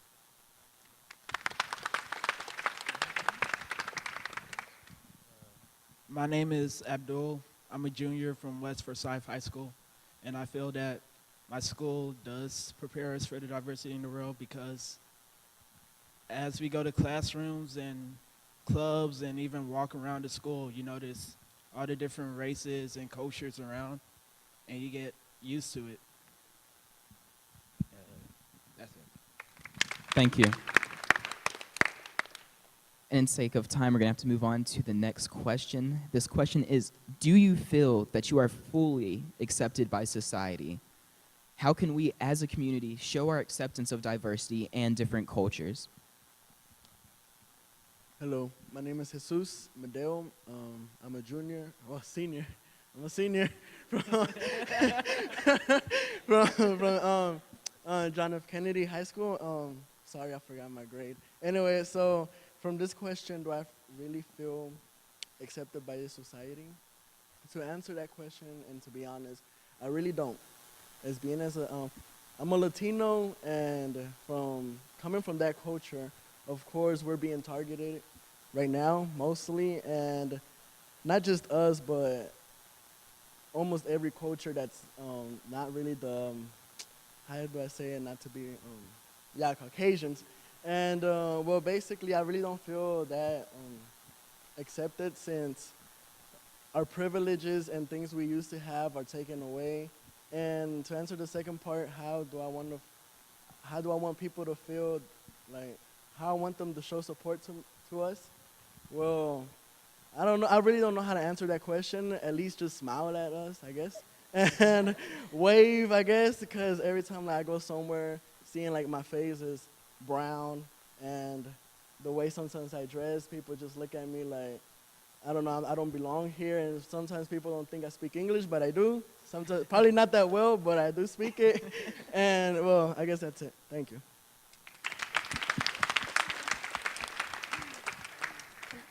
My name is Abdul. I'm a junior from West Forsyth High School, and I feel that my school does prepare us for the diversity in the world because as we go to classrooms and clubs and even walk around the school, you notice all the different races and cultures around, and you get used to it. That's it. Thank you. And in sake of time, we're going to have to move on to the next question. This question is, do you feel that you are fully accepted by society? How can we as a community show our acceptance of diversity and different cultures? Hello, my name is Jesus Medeo. I'm a senior. I'm a senior from John F. Kennedy High School. Sorry, I forgot my grade. Anyway, so from this question, do I really feel accepted by the society? To answer that question, and to be honest, I really don't. I'm a Latino, and coming from that culture, of course, we're being targeted right now, mostly, and not just us, but almost every culture that's not really how do I say it, not to be, Caucasians. And, well, basically, I really don't feel that accepted since our privileges and things we used to have are taken away. And to answer the second part, how do I want people to feel, like, how I want them to show support to us? Well, I don't know. I really don't know how to answer that question. At least just smile at us, I guess, and wave, I guess, because every time I go somewhere, seeing like my face is brown and the way sometimes I dress, people just look at me like, I don't know, I don't belong here. And sometimes people don't think I speak English, but I do. Sometimes, probably not that well, but I do speak it. And well, I guess that's it. Thank you.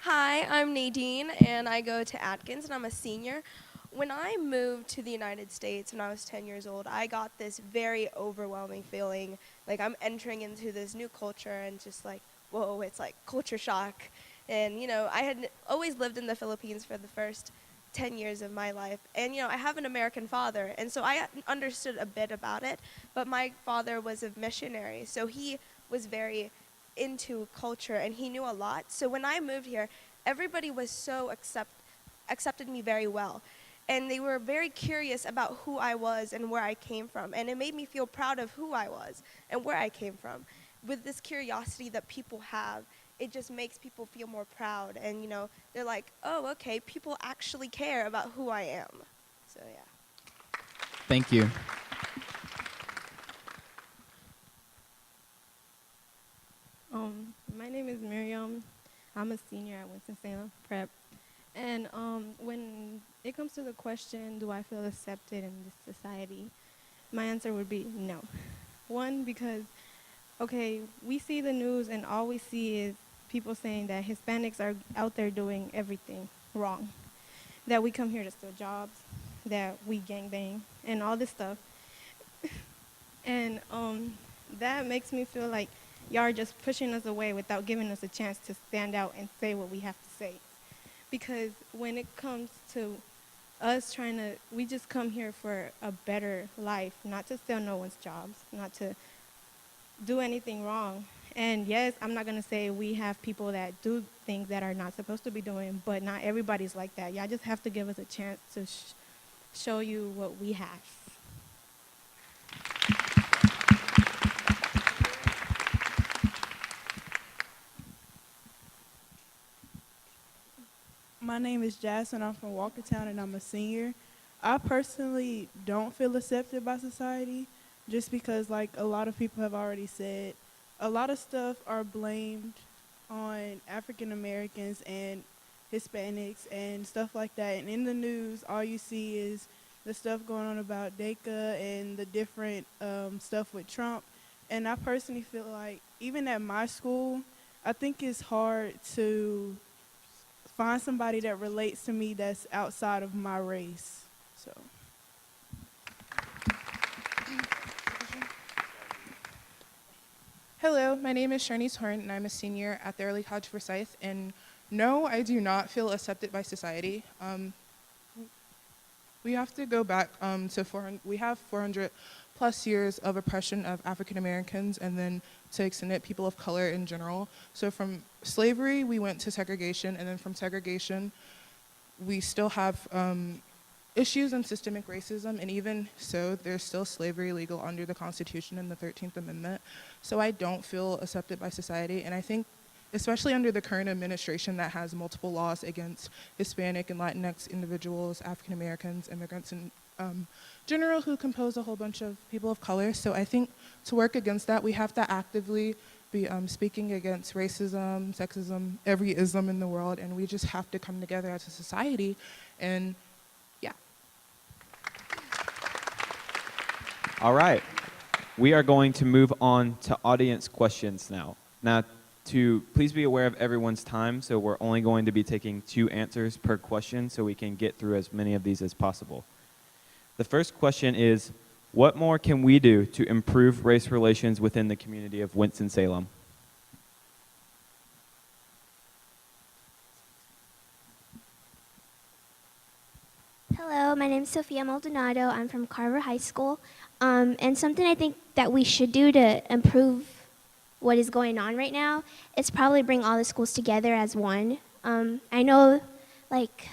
Hi, I'm Nadine, and I go to Atkins, and I'm a senior. When I moved to the United States when I was 10 years old, I got this very overwhelming feeling, like I'm entering into this new culture and just like, whoa, it's like culture shock. And, I had always lived in the Philippines for the first 10 years of my life. And, I have an American father, and so I understood a bit about it, but my father was a missionary, so he was very into culture, and he knew a lot. So when I moved here, everybody was so accepted me very well. And they were very curious about who I was and where I came from. And it made me feel proud of who I was and where I came from. With this curiosity that people have, it just makes people feel more proud. And, they're like, oh, okay, people actually care about who I am. So, yeah. Thank you. My name is Miriam. I'm a senior at Winston-Salem Prep. And when it comes to the question, do I feel accepted in this society, my answer would be no. One, because, okay, we see the news and all we see is people saying that Hispanics are out there doing everything wrong, that we come here to steal jobs, that we gangbang, and all this stuff. And that makes me feel like y'all are just pushing us away without giving us a chance to stand out and say what we have to say. Because when it comes to us we just come here for a better life, not to steal no one's jobs, not to do anything wrong. And yes, I'm not gonna say we have people that do things that are not supposed to be doing, but not everybody's like that. Y'all just have to give us a chance to show you what we have. My name is Jasmine. I'm from Walkertown, and I'm a senior. I personally don't feel accepted by society just because, like a lot of people have already said, a lot of stuff are blamed on African Americans and Hispanics and stuff like that. And in the news, all you see is the stuff going on about DACA and the different stuff with Trump. And I personally feel like, even at my school, I think it's hard to find somebody that relates to me that's outside of my race. So. Hello, my name is Shanice Horn, and I'm a senior at the Early College of Forsyth. And no, I do not feel accepted by society. We have to go back to 400. We have 400 plus years of oppression of African Americans, and then to extend it, people of color in general. So from slavery, we went to segregation, and then from segregation, we still have issues and systemic racism, and even so, there's still slavery legal under the Constitution and the 13th Amendment. So I don't feel accepted by society, and I think, especially under the current administration that has multiple laws against Hispanic and Latinx individuals, African Americans, immigrants in general, who compose a whole bunch of people of color. So I think to work against that, we have to actively be speaking against racism, sexism, every ism in the world, and we just have to come together as a society. And yeah. All right. We are going to move on to audience questions now. Now, please be aware of everyone's time, so we're only going to be taking 2 answers per question so we can get through as many of these as possible. The first question is, what more can we do to improve race relations within the community of Winston-Salem? Hello, my name is Sophia Maldonado. I'm from Carver High School. And something I think that we should do to improve what is going on right now is probably bring all the schools together as one. I know, like,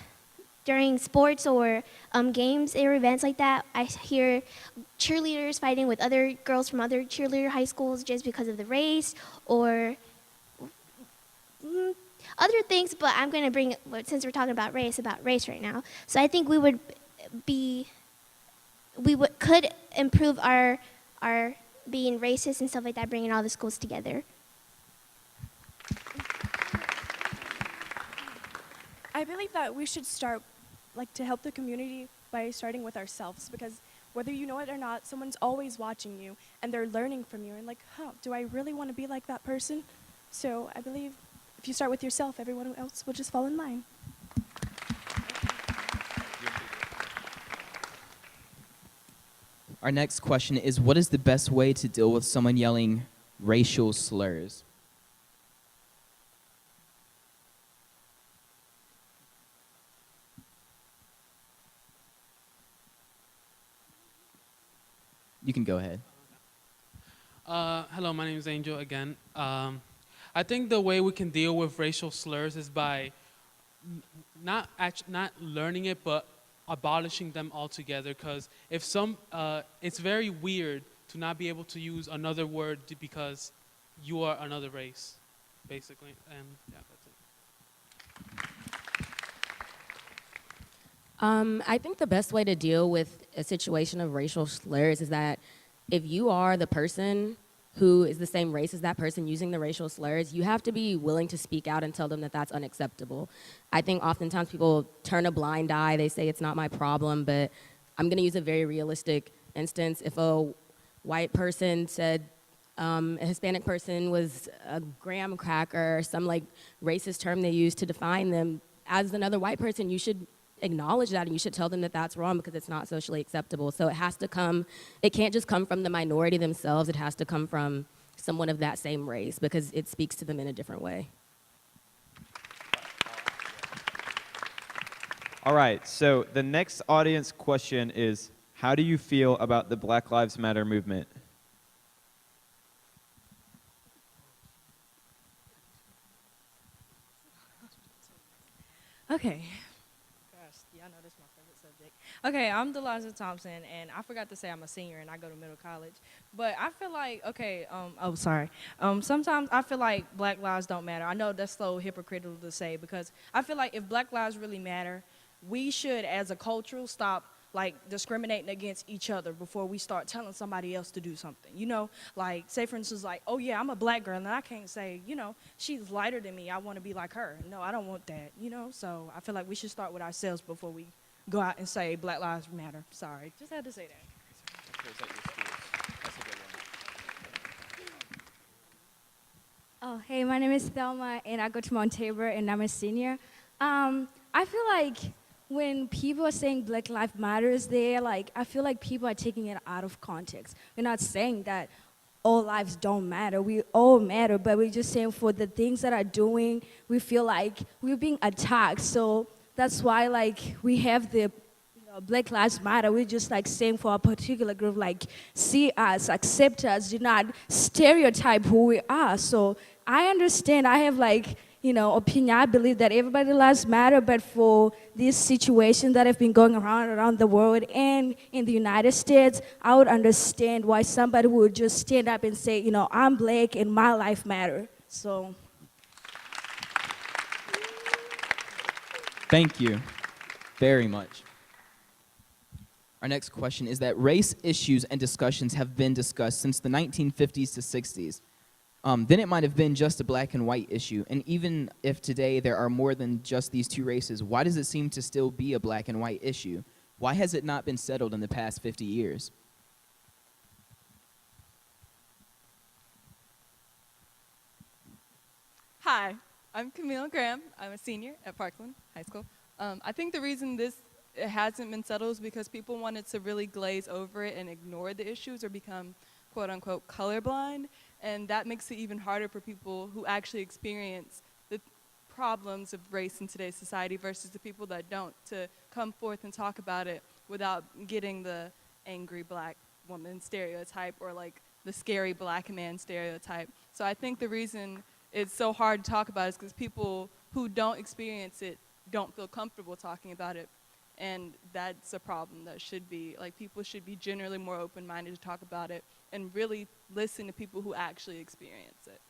during sports or games or events like that, I hear cheerleaders fighting with other girls from other cheerleader high schools just because of the race or other things, but I'm going to bring, since we're talking about race right now. So I think could improve our being racist and stuff like that, bringing all the schools together. I believe that we should start, like, to help the community by starting with ourselves, because whether you know it or not, someone's always watching you and they're learning from you and like, do I really want to be like that person? So I believe if you start with yourself, everyone else will just fall in line. Our next question is, what is the best way to deal with someone yelling racial slurs? You can go ahead. Hello, my name is Angel again. I think the way we can deal with racial slurs is by not learning it, but abolishing them altogether. Because it's very weird to not be able to use another word because you are another race, basically. And yeah, that's it. I think the best way to deal with a situation of racial slurs is that if you are the person who is the same race as that person using the racial slurs, you have to be willing to speak out and tell them that that's unacceptable. I think oftentimes people turn a blind eye, they say it's not my problem, but I'm gonna use a very realistic instance. If a white person said a Hispanic person was a graham cracker or some like racist term they use to define them, as another white person, you should acknowledge that and you should tell them that that's wrong because it's not socially acceptable. So it can't just come from the minority themselves, it has to come from someone of that same race because it speaks to them in a different way. All right, so the next audience question is, how do you feel about the Black Lives Matter movement? Okay. Gosh, y'all know this is my favorite subject. Okay, I'm Deliza Thompson, and I forgot to say I'm a senior and I go to middle college. But I feel like, sometimes I feel like black lives don't matter. I know that's so hypocritical to say because I feel like if black lives really matter, we should, as a culture, stop like discriminating against each other before we start telling somebody else to do something. You know, like say for instance, like, oh yeah, I'm a black girl and I can't say, you know, she's lighter than me, I want to be like her. No, I don't want that, you know? So I feel like we should start with ourselves before we go out and say Black Lives Matter. Sorry, just had to say that. Oh, hey, my name is Thelma, and I go to Mount Tabor, and I'm a senior. I feel like when people are saying Black Lives Matters, I feel like people are taking it out of context. We're not saying that all lives don't matter. We all matter, but we're just saying for the things that are doing, we feel like we're being attacked. So that's why, like, we have the Black Lives Matter. We're just like saying for a particular group, like, see us, accept us, do not stereotype who we are. So I understand. I have opinion. I believe that everybody lives matter, but for these situations that have been going around the world and in the United States, I would understand why somebody would just stand up and say, I'm black and my life matter. So. Thank you very much. Our next question is that race issues and discussions have been discussed since the 1950s to 60s. Then it might have been just a black and white issue. And even if today there are more than just these two races, why does it seem to still be a black and white issue? Why has it not been settled in the past 50 years? Hi, I'm Camille Graham. I'm a senior at Parkland High School. I think the reason it hasn't been settled is because people wanted to really glaze over it and ignore the issues or become quote unquote colorblind. And that makes it even harder for people who actually experience the problems of race in today's society versus the people that don't, to come forth and talk about it without getting the angry black woman stereotype or like the scary black man stereotype. So I think the reason it's so hard to talk about is because people who don't experience it don't feel comfortable talking about it. And that's a problem that should be, like, people should be generally more open-minded to talk about it and really listen to people who actually experience it.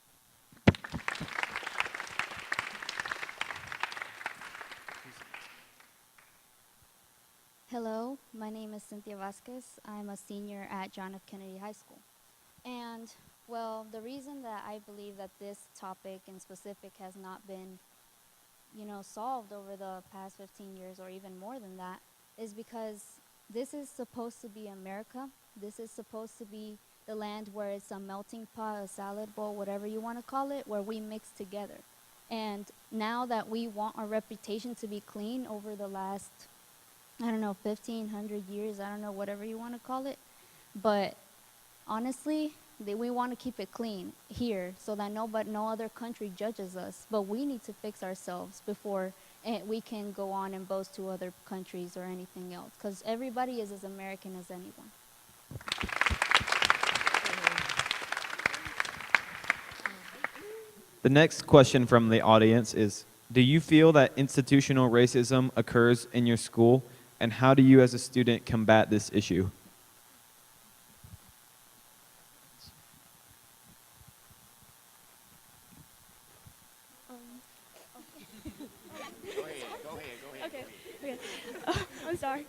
Hello, my name is Cynthia Vasquez. I'm a senior at John F. Kennedy High School. And, well, the reason that I believe that this topic in specific has not been solved over the past 15 years or even more than that is because this is supposed to be America. This is supposed to be the land where it's a melting pot, a salad bowl, whatever you want to call it, where we mix together. And now that we want our reputation to be clean over the last, 1,500 years, whatever you want to call it, but honestly, we want to keep it clean here so that no other country judges us. But we need to fix ourselves before we can go on and boast to other countries or anything else, because everybody is as American as anyone. The next question from the audience is, do you feel that institutional racism occurs in your school, and how do you as a student combat this issue? I'm sorry.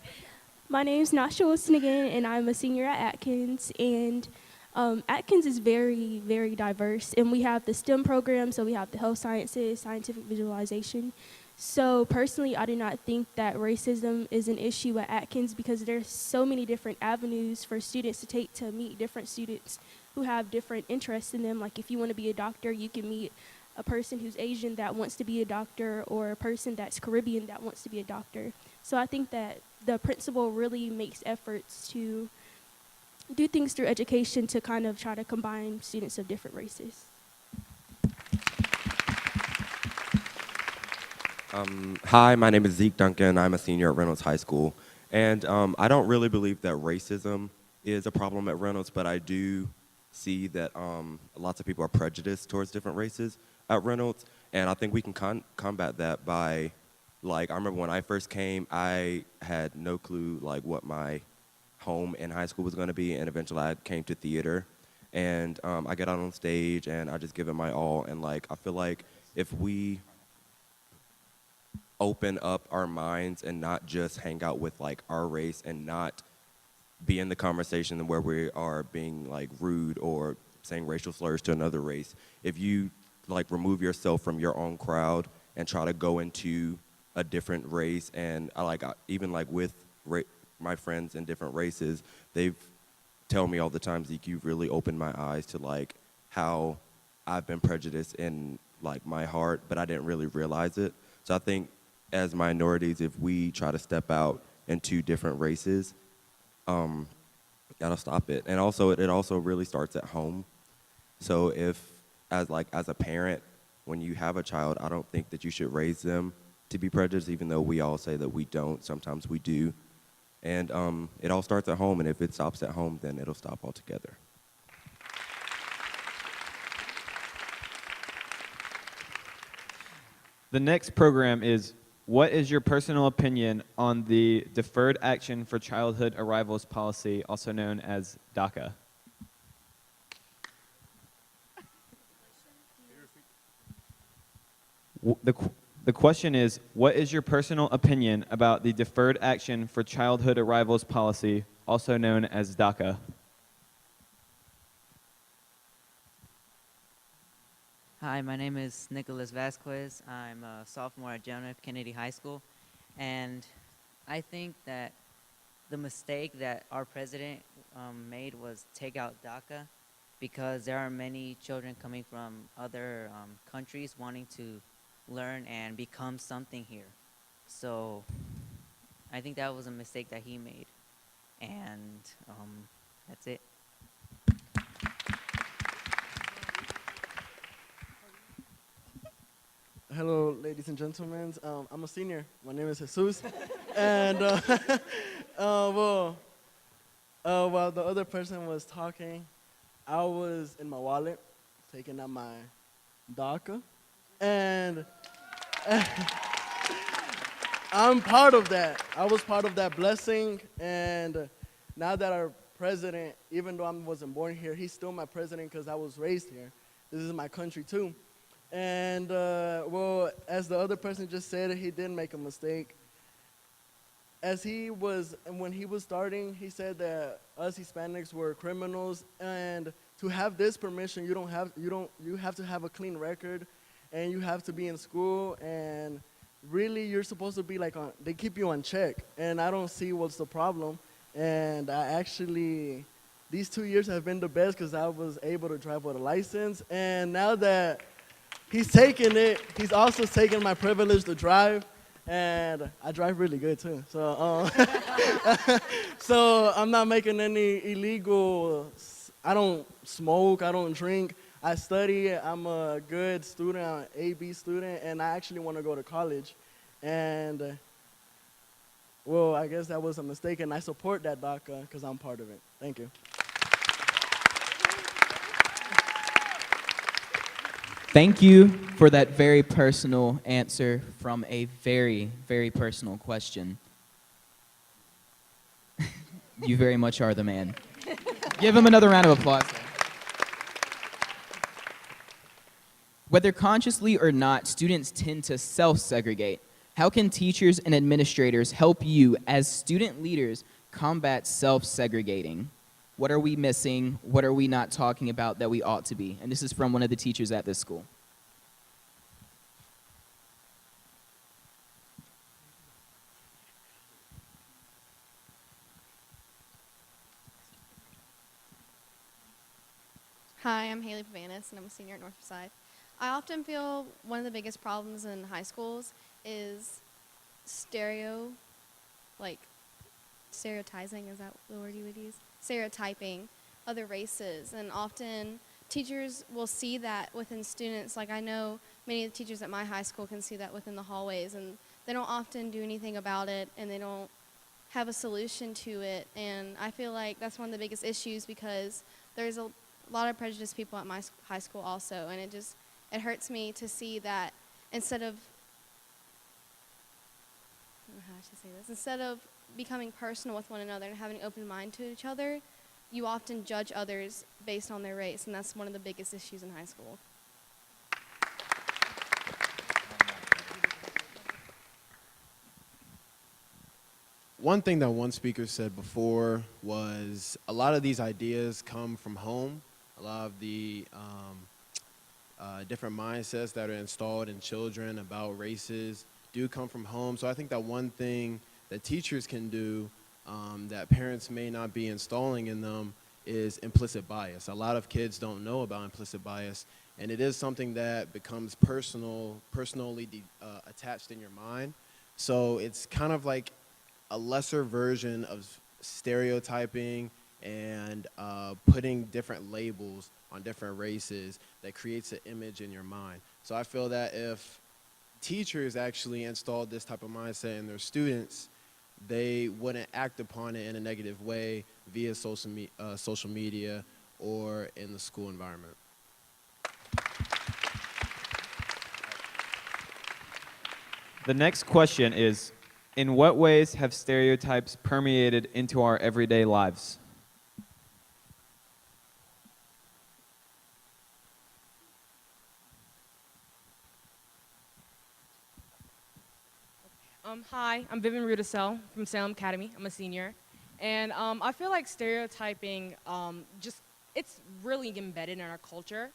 My name is Nasha Wilson again, and I'm a senior at Atkins. And Atkins is very, very diverse. And we have the STEM program, so we have the health sciences, scientific visualization. So personally, I do not think that racism is an issue at Atkins because there's so many different avenues for students to take to meet different students who have different interests in them. Like if you want to be a doctor, you can meet a person who's Asian that wants to be a doctor, or a person that's Caribbean that wants to be a doctor. So I think that the principal really makes efforts to do things through education to kind of try to combine students of different races. Hi, my name is Zeke Duncan. I'm a senior at Reynolds High School. And I don't really believe that racism is a problem at Reynolds, but I do see that lots of people are prejudiced towards different races at Reynolds. And I think we can combat that by Like, I remember when I first came, I had no clue, like, what my home in high school was going to be, and eventually I came to theater. And I get out on stage, and I just give it my all. And, like, I feel like if we open up our minds and not just hang out with, like, our race and not be in the conversation where we are being, like, rude or saying racial slurs to another race, if you, like, remove yourself from your own crowd and try to go into a different race, and even like with my friends in different races, they've tell me all the time, Zeke, you've really opened my eyes to like how I've been prejudiced in like my heart, but I didn't really realize it. So I think as minorities, if we try to step out into different races, gotta stop it. And also, it also really starts at home. So if, as a parent, when you have a child, I don't think that you should raise them to be prejudiced, even though we all say that we don't. Sometimes we do. And it all starts at home, and if it stops at home, then it'll stop altogether. The next program is, what is your personal opinion on the Deferred Action for Childhood Arrivals policy, also known as DACA? The question is, what is your personal opinion about the Deferred Action for Childhood Arrivals policy, also known as DACA? Hi, my name is Nicholas Vasquez. I'm a sophomore at John F. Kennedy High School, and I think that the mistake that our president made was take out DACA, because there are many children coming from other countries wanting to learn and become something here. So I think that was a mistake that he made, and that's it. Hello, ladies and gentlemen. I'm a senior. My name is Jesus. And while the other person was talking, I was in my wallet, taking out my DACA. And I'm part of that. I was part of that blessing. And now that our president, even though I wasn't born here, he's still my president because I was raised here. This is my country too. And as the other person just said, he did make a mistake. When he was starting, he said that us Hispanics were criminals, and to have this permission, you have to have a clean record, and you have to be in school, and really you're supposed to be they keep you on check, and I don't see what's the problem. And these 2 years have been the best because I was able to drive with a license, and now that he's taking it, he's also taking my privilege to drive, and I drive really good too. So, so I'm not making any illegal. I don't smoke. I don't drink. I study. I'm a good student. I'm an AB student, and I actually want to go to college. And I guess that was a mistake, and I support that DACA because I'm part of it. Thank you. Thank you for that very personal answer from a very, very personal question. You very much are the man. Give him another round of applause. Whether consciously or not, students tend to self-segregate. How can teachers and administrators help you as student leaders combat self-segregating? What are we missing? What are we not talking about that we ought to be? And this is from one of the teachers at this school. Hi, I'm Haley Pavanis, and I'm a senior at Northside. I often feel one of the biggest problems in high schools is stereotyping, is that the word you would use? Stereotyping other races, and often teachers will see that within students. Like, I know many of the teachers at my high school can see that within the hallways, and they don't often do anything about it, and they don't have a solution to it. And I feel like that's one of the biggest issues, because there's a lot of prejudiced people at my high school also, and it hurts me to see that instead of don't know how I should say this. Instead of becoming personal with one another and having an open mind to each other, you often judge others based on their race, and that's one of the biggest issues in high school. One thing that one speaker said before was a lot of these ideas come from home. A lot of the different mindsets that are installed in children about races do come from home. So I think that one thing that teachers can do that parents may not be installing in them is implicit bias. A lot of kids don't know about implicit bias, and it is something that becomes personally attached in your mind. So it's kind of like a lesser version of stereotyping and putting different labels on different races that creates an image in your mind. So I feel that if teachers actually installed this type of mindset in their students, they wouldn't act upon it in a negative way via social media or in the school environment. The next question is, in what ways have stereotypes permeated into our everyday lives? Hi, I'm Vivian Rudisell from Salem Academy. I'm a senior. And I feel like stereotyping, it's really embedded in our culture.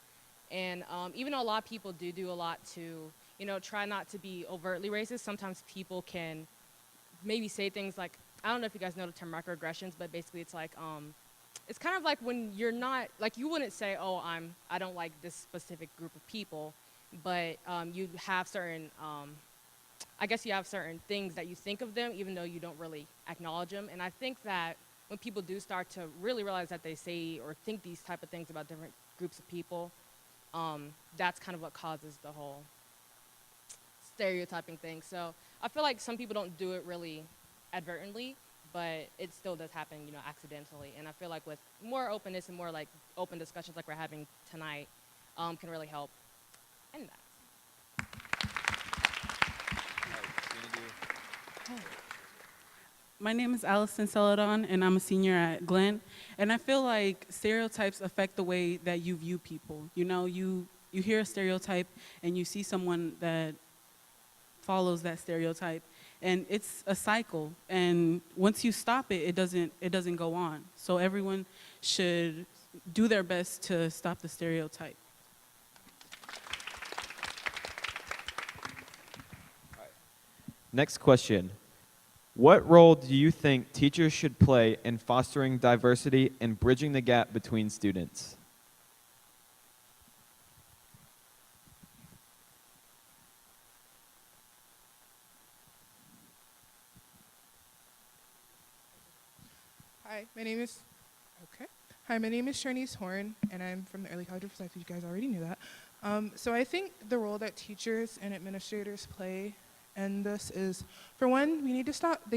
And even though a lot of people do a lot to, try not to be overtly racist, sometimes people can maybe say things like, I don't know if you guys know the term microaggressions, but basically it's like, it's kind of like when you're not, like you wouldn't say, oh, I don't like this specific group of people, but you have certain, I guess you have certain things that you think of them even though you don't really acknowledge them. And I think that when people do start to really realize that they say or think these type of things about different groups of people, that's kind of what causes the whole stereotyping thing. So I feel like some people don't do it really advertently, but it still does happen, accidentally. And I feel like with more openness and more like open discussions like we're having tonight, can really help end that. My name is Allison Celadon, and I'm a senior at Glenn. And I feel like stereotypes affect the way that you view people. You hear a stereotype, and you see someone that follows that stereotype, and it's a cycle. And once you stop it, it doesn't go on. So everyone should do their best to stop the stereotype. Next question. What role do you think teachers should play in fostering diversity and bridging the gap between students? Hi, my name is Shanice Horn, and I'm from the Early College of Perspective. You guys already knew that. So I think the role that teachers and administrators play in this is, for one, they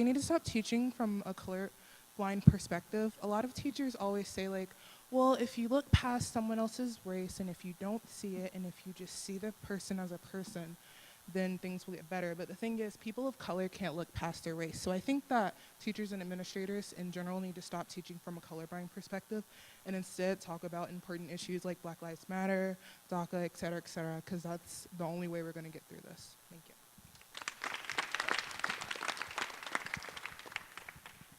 need to stop teaching from a colorblind perspective. A lot of teachers always say like, well, if you look past someone else's race and if you don't see it and if you just see the person as a person, then things will get better. But the thing is, people of color can't look past their race. So I think that teachers and administrators in general need to stop teaching from a colorblind perspective and instead talk about important issues like Black Lives Matter, DACA, et cetera, because that's the only way we're going to get through this. Thank you.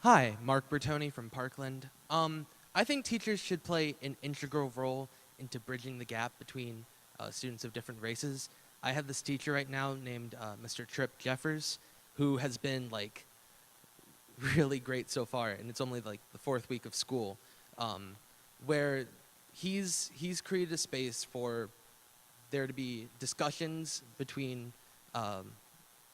Hi, Mark Bertoni from Parkland. I think teachers should play an integral role into bridging the gap between students of different races. I have this teacher right now named Mr. Tripp Jeffers, who has been like really great so far, and it's only like the 4th week of school, where he's created a space for there to be discussions between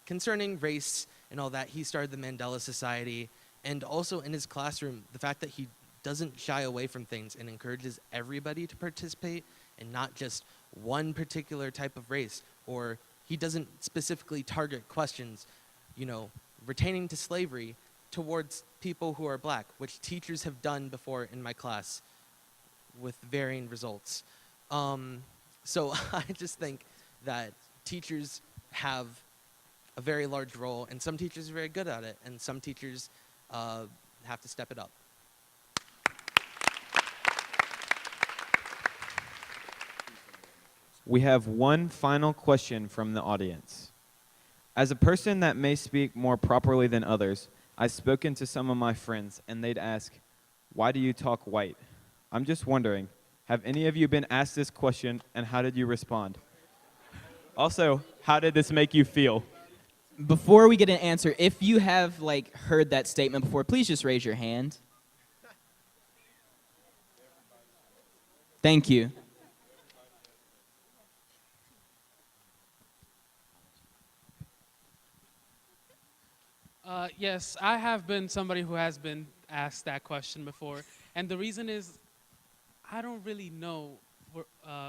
concerning race and all that. He started the Mandela Society. And also in his classroom, the fact that he doesn't shy away from things and encourages everybody to participate and not just one particular type of race, or he doesn't specifically target questions, retaining to slavery towards people who are black, which teachers have done before in my class with varying results. So I just think that teachers have a very large role, and some teachers are very good at it, and some teachers have to step it up. We have one final question from the audience. As a person that may speak more properly than others, I've spoken to some of my friends, and they'd ask, "Why do you talk white?" I'm just wondering, have any of you been asked this question, and how did you respond? Also, how did this make you feel? Before we get an answer, if you have heard that statement before, please just raise your hand. Thank you. Yes, I have been somebody who has been asked that question before. And the reason is I don't really know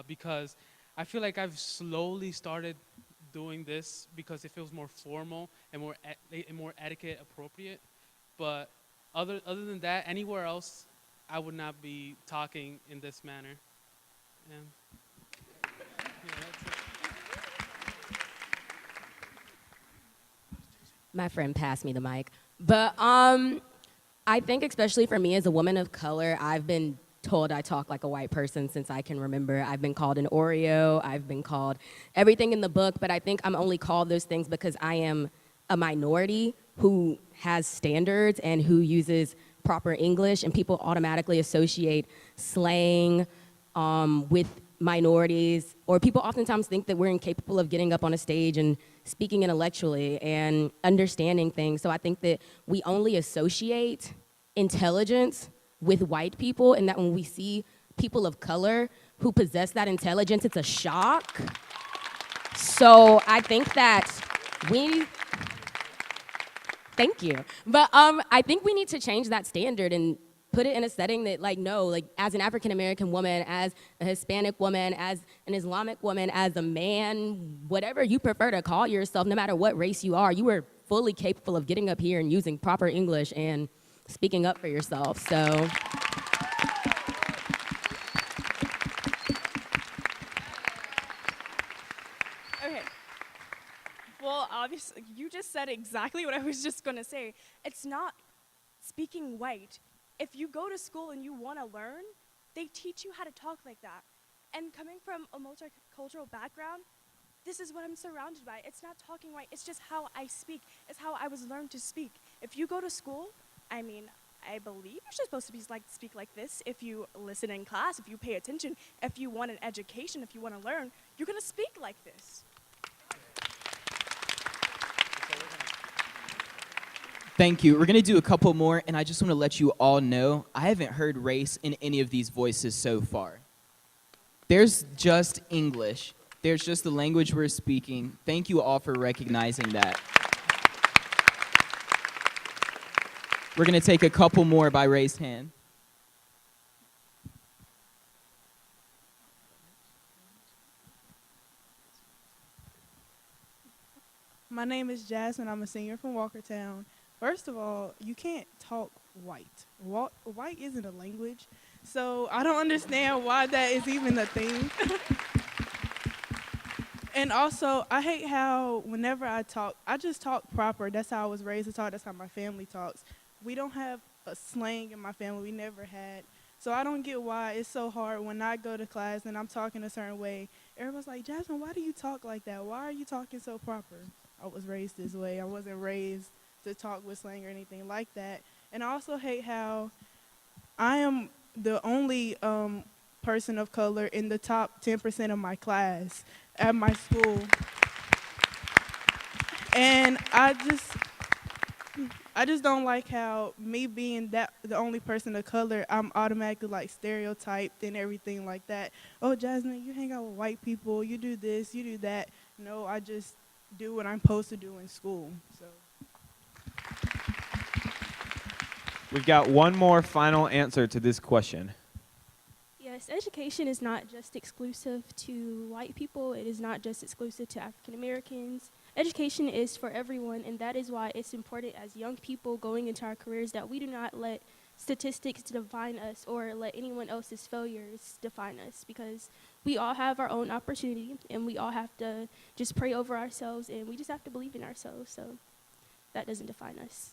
because I feel like I've slowly started doing this because it feels more formal and more etiquette appropriate. But other than that, anywhere else, I would not be talking in this manner. And that's it. My friend passed me the mic. But I think especially for me as a woman of color, I've been told I talk like a white person since I can remember. I've been called an Oreo. I've been called everything in the book, but I think I'm only called those things because I am a minority who has standards and who uses proper English, and people automatically associate slang with minorities, or people oftentimes think that we're incapable of getting up on a stage and speaking intellectually and understanding things. So I think that we only associate intelligence with white people, and that when we see people of color who possess that intelligence, it's a shock. So I think that thank you. But I think we need to change that standard and put it in a setting that, as an African-American woman, as a Hispanic woman, as an Islamic woman, as a man, whatever you prefer to call yourself, no matter what race you are fully capable of getting up here and using proper English and speaking up for yourself. So. Okay. Well, obviously, you just said exactly what I was just going to say. It's not speaking white. If you go to school and you want to learn, they teach you how to talk like that. And coming from a multicultural background, this is what I'm surrounded by. It's not talking white. It's just how I speak. It's how I was learned to speak. If you go to school, I believe you're supposed to be speak like this. If you listen in class, if you pay attention, if you want an education, if you want to learn, you're going to speak like this. Thank you. We're going to do a couple more, and I just want to let you all know I haven't heard race in any of these voices so far. There's just English. There's just the language we're speaking. Thank you all for recognizing that. We're going to take a couple more by raised hand. My name is Jasmine. I'm a senior from Walkertown. First of all, you can't talk white. White isn't a language, so I don't understand why that is even a thing. And also, I hate how whenever I talk, I just talk proper. That's how I was raised to talk. That's how my family talks. We don't have a slang in my family. We never had. So I don't get why it's so hard when I go to class and I'm talking a certain way. Everyone's like, Jasmine, why do you talk like that? Why are you talking so proper? I was raised this way. I wasn't raised to talk with slang or anything like that. And I also hate how I am the only person of color in the top 10% of my class at my school. And I just don't like how me being the only person of color, I'm automatically stereotyped and everything like that. Oh, Jasmine, you hang out with white people, you do this, you do that. No, I just do what I'm supposed to do in school. So. We've got one more final answer to this question. Yes, education is not just exclusive to white people. It is not just exclusive to African Americans. Education is for everyone, and that is why it's important as young people going into our careers that we do not let statistics to define us or let anyone else's failures define us, because we all have our own opportunity and we all have to just pray over ourselves and we just have to believe in ourselves. So that doesn't define us.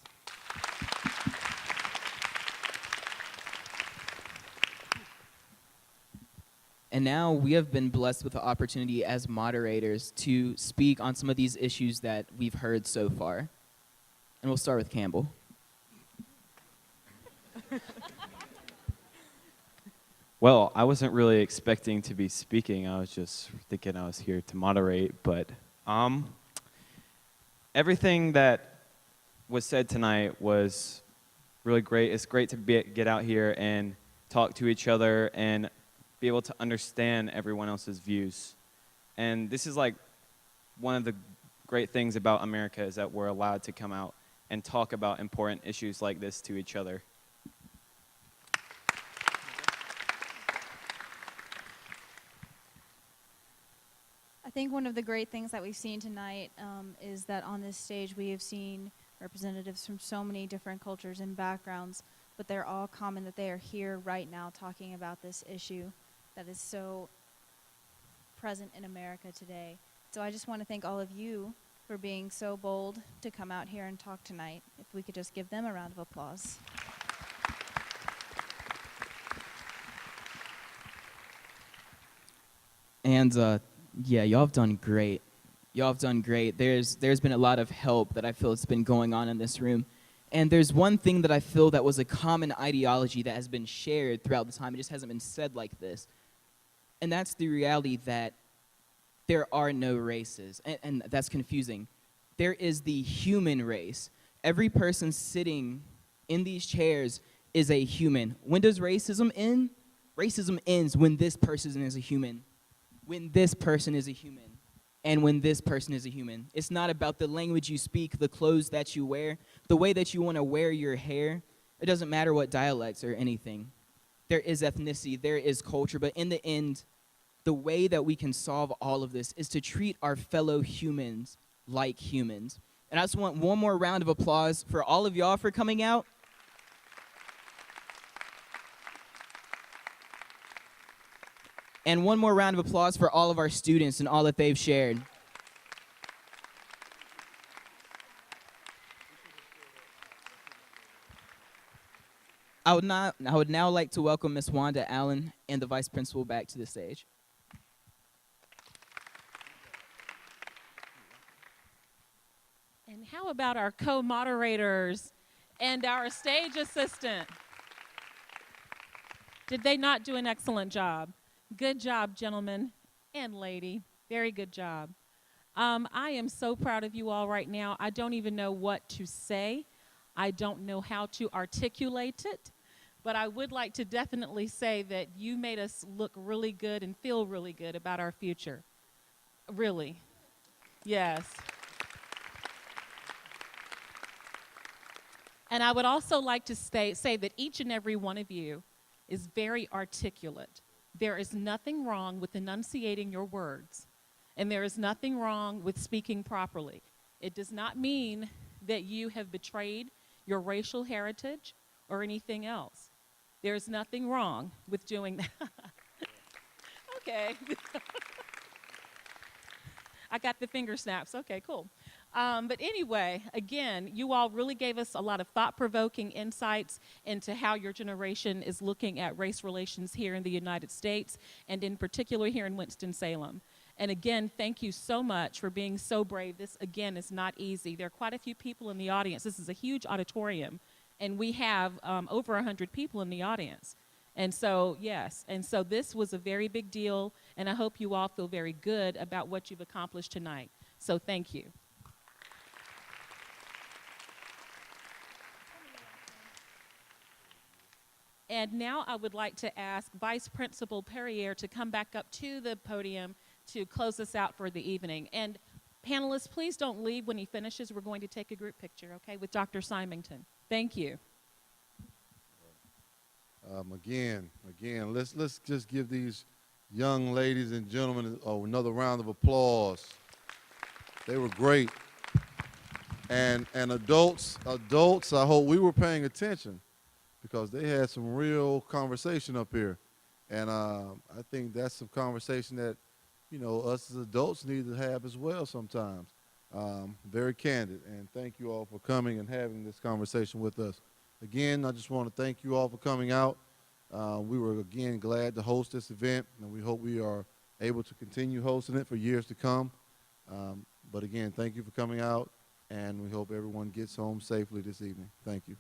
And now we have been blessed with the opportunity as moderators to speak on some of these issues that we've heard so far. And we'll start with Campbell. Well, I wasn't really expecting to be speaking. I was just thinking I was here to moderate. But everything that was said tonight was really great. It's great to get out here and talk to each other and be able to understand everyone else's views. And this is like one of the great things about America, is that we're allowed to come out and talk about important issues like this to each other. I think one of the great things that we've seen tonight is that on this stage we have seen representatives from so many different cultures and backgrounds, but they're all common that they are here right now talking about this issue that is so present in America today. So I just want to thank all of you for being so bold to come out here and talk tonight. If we could just give them a round of applause. And yeah, y'all have done great. Y'all have done great. There's been a lot of help that I feel has been going on in this room. And there's one thing that I feel that was a common ideology that has been shared throughout the time. It just hasn't been said like this. And that's the reality that there are no races. And that's confusing. There is the human race. Every person sitting in these chairs is a human. When does racism end? Racism ends when this person is a human. When this person is a human. And when this person is a human. It's not about the language you speak, the clothes that you wear, the way that you want to wear your hair. It doesn't matter what dialects or anything. There is ethnicity, there is culture, but in the end, the way that we can solve all of this is to treat our fellow humans like humans. And I just want one more round of applause for all of y'all for coming out. And one more round of applause for all of our students and all that they've shared. I would now like to welcome Ms. Wanda Allen and the Vice Principal back to the stage. And how about our co-moderators and our stage assistant? Did they not do an excellent job? Good job, gentlemen and lady. Very good job. I am so proud of you all right now. I don't even know what to say. I don't know how to articulate it. But I would like to definitely say that you made us look really good and feel really good about our future. Really. Yes. And I would also like to say that each and every one of you is very articulate. There is nothing wrong with enunciating your words, and there is nothing wrong with speaking properly. It does not mean that you have betrayed your racial heritage or anything else. There's nothing wrong with doing that. Okay. I got the finger snaps. Okay, cool. But anyway, again, you all really gave us a lot of thought-provoking insights into how your generation is looking at race relations here in the United States, and in particular here in Winston-Salem. And again, thank you so much for being so brave. This, again, is not easy. There are quite a few people in the audience. This is a huge auditorium, and we have over 100 people in the audience. And so, yes, and so this was a very big deal, and I hope you all feel very good about what you've accomplished tonight. So thank you. And now I would like to ask Vice Principal Perrier to come back up to the podium to close us out for the evening. And panelists, please don't leave when he finishes. We're going to take a group picture, okay, with Dr. Symington. Thank you. Again, let's just give these young ladies and gentlemen another round of applause. They were great. And adults, I hope we were paying attention. because they had some real conversation up here. And I think that's some conversation that, us as adults need to have as well sometimes. Very candid. And thank you all for coming and having this conversation with us. Again, I just want to thank you all for coming out. We were, again, glad to host this event, and we hope we are able to continue hosting it for years to come. But again, thank you for coming out, and we hope everyone gets home safely this evening. Thank you.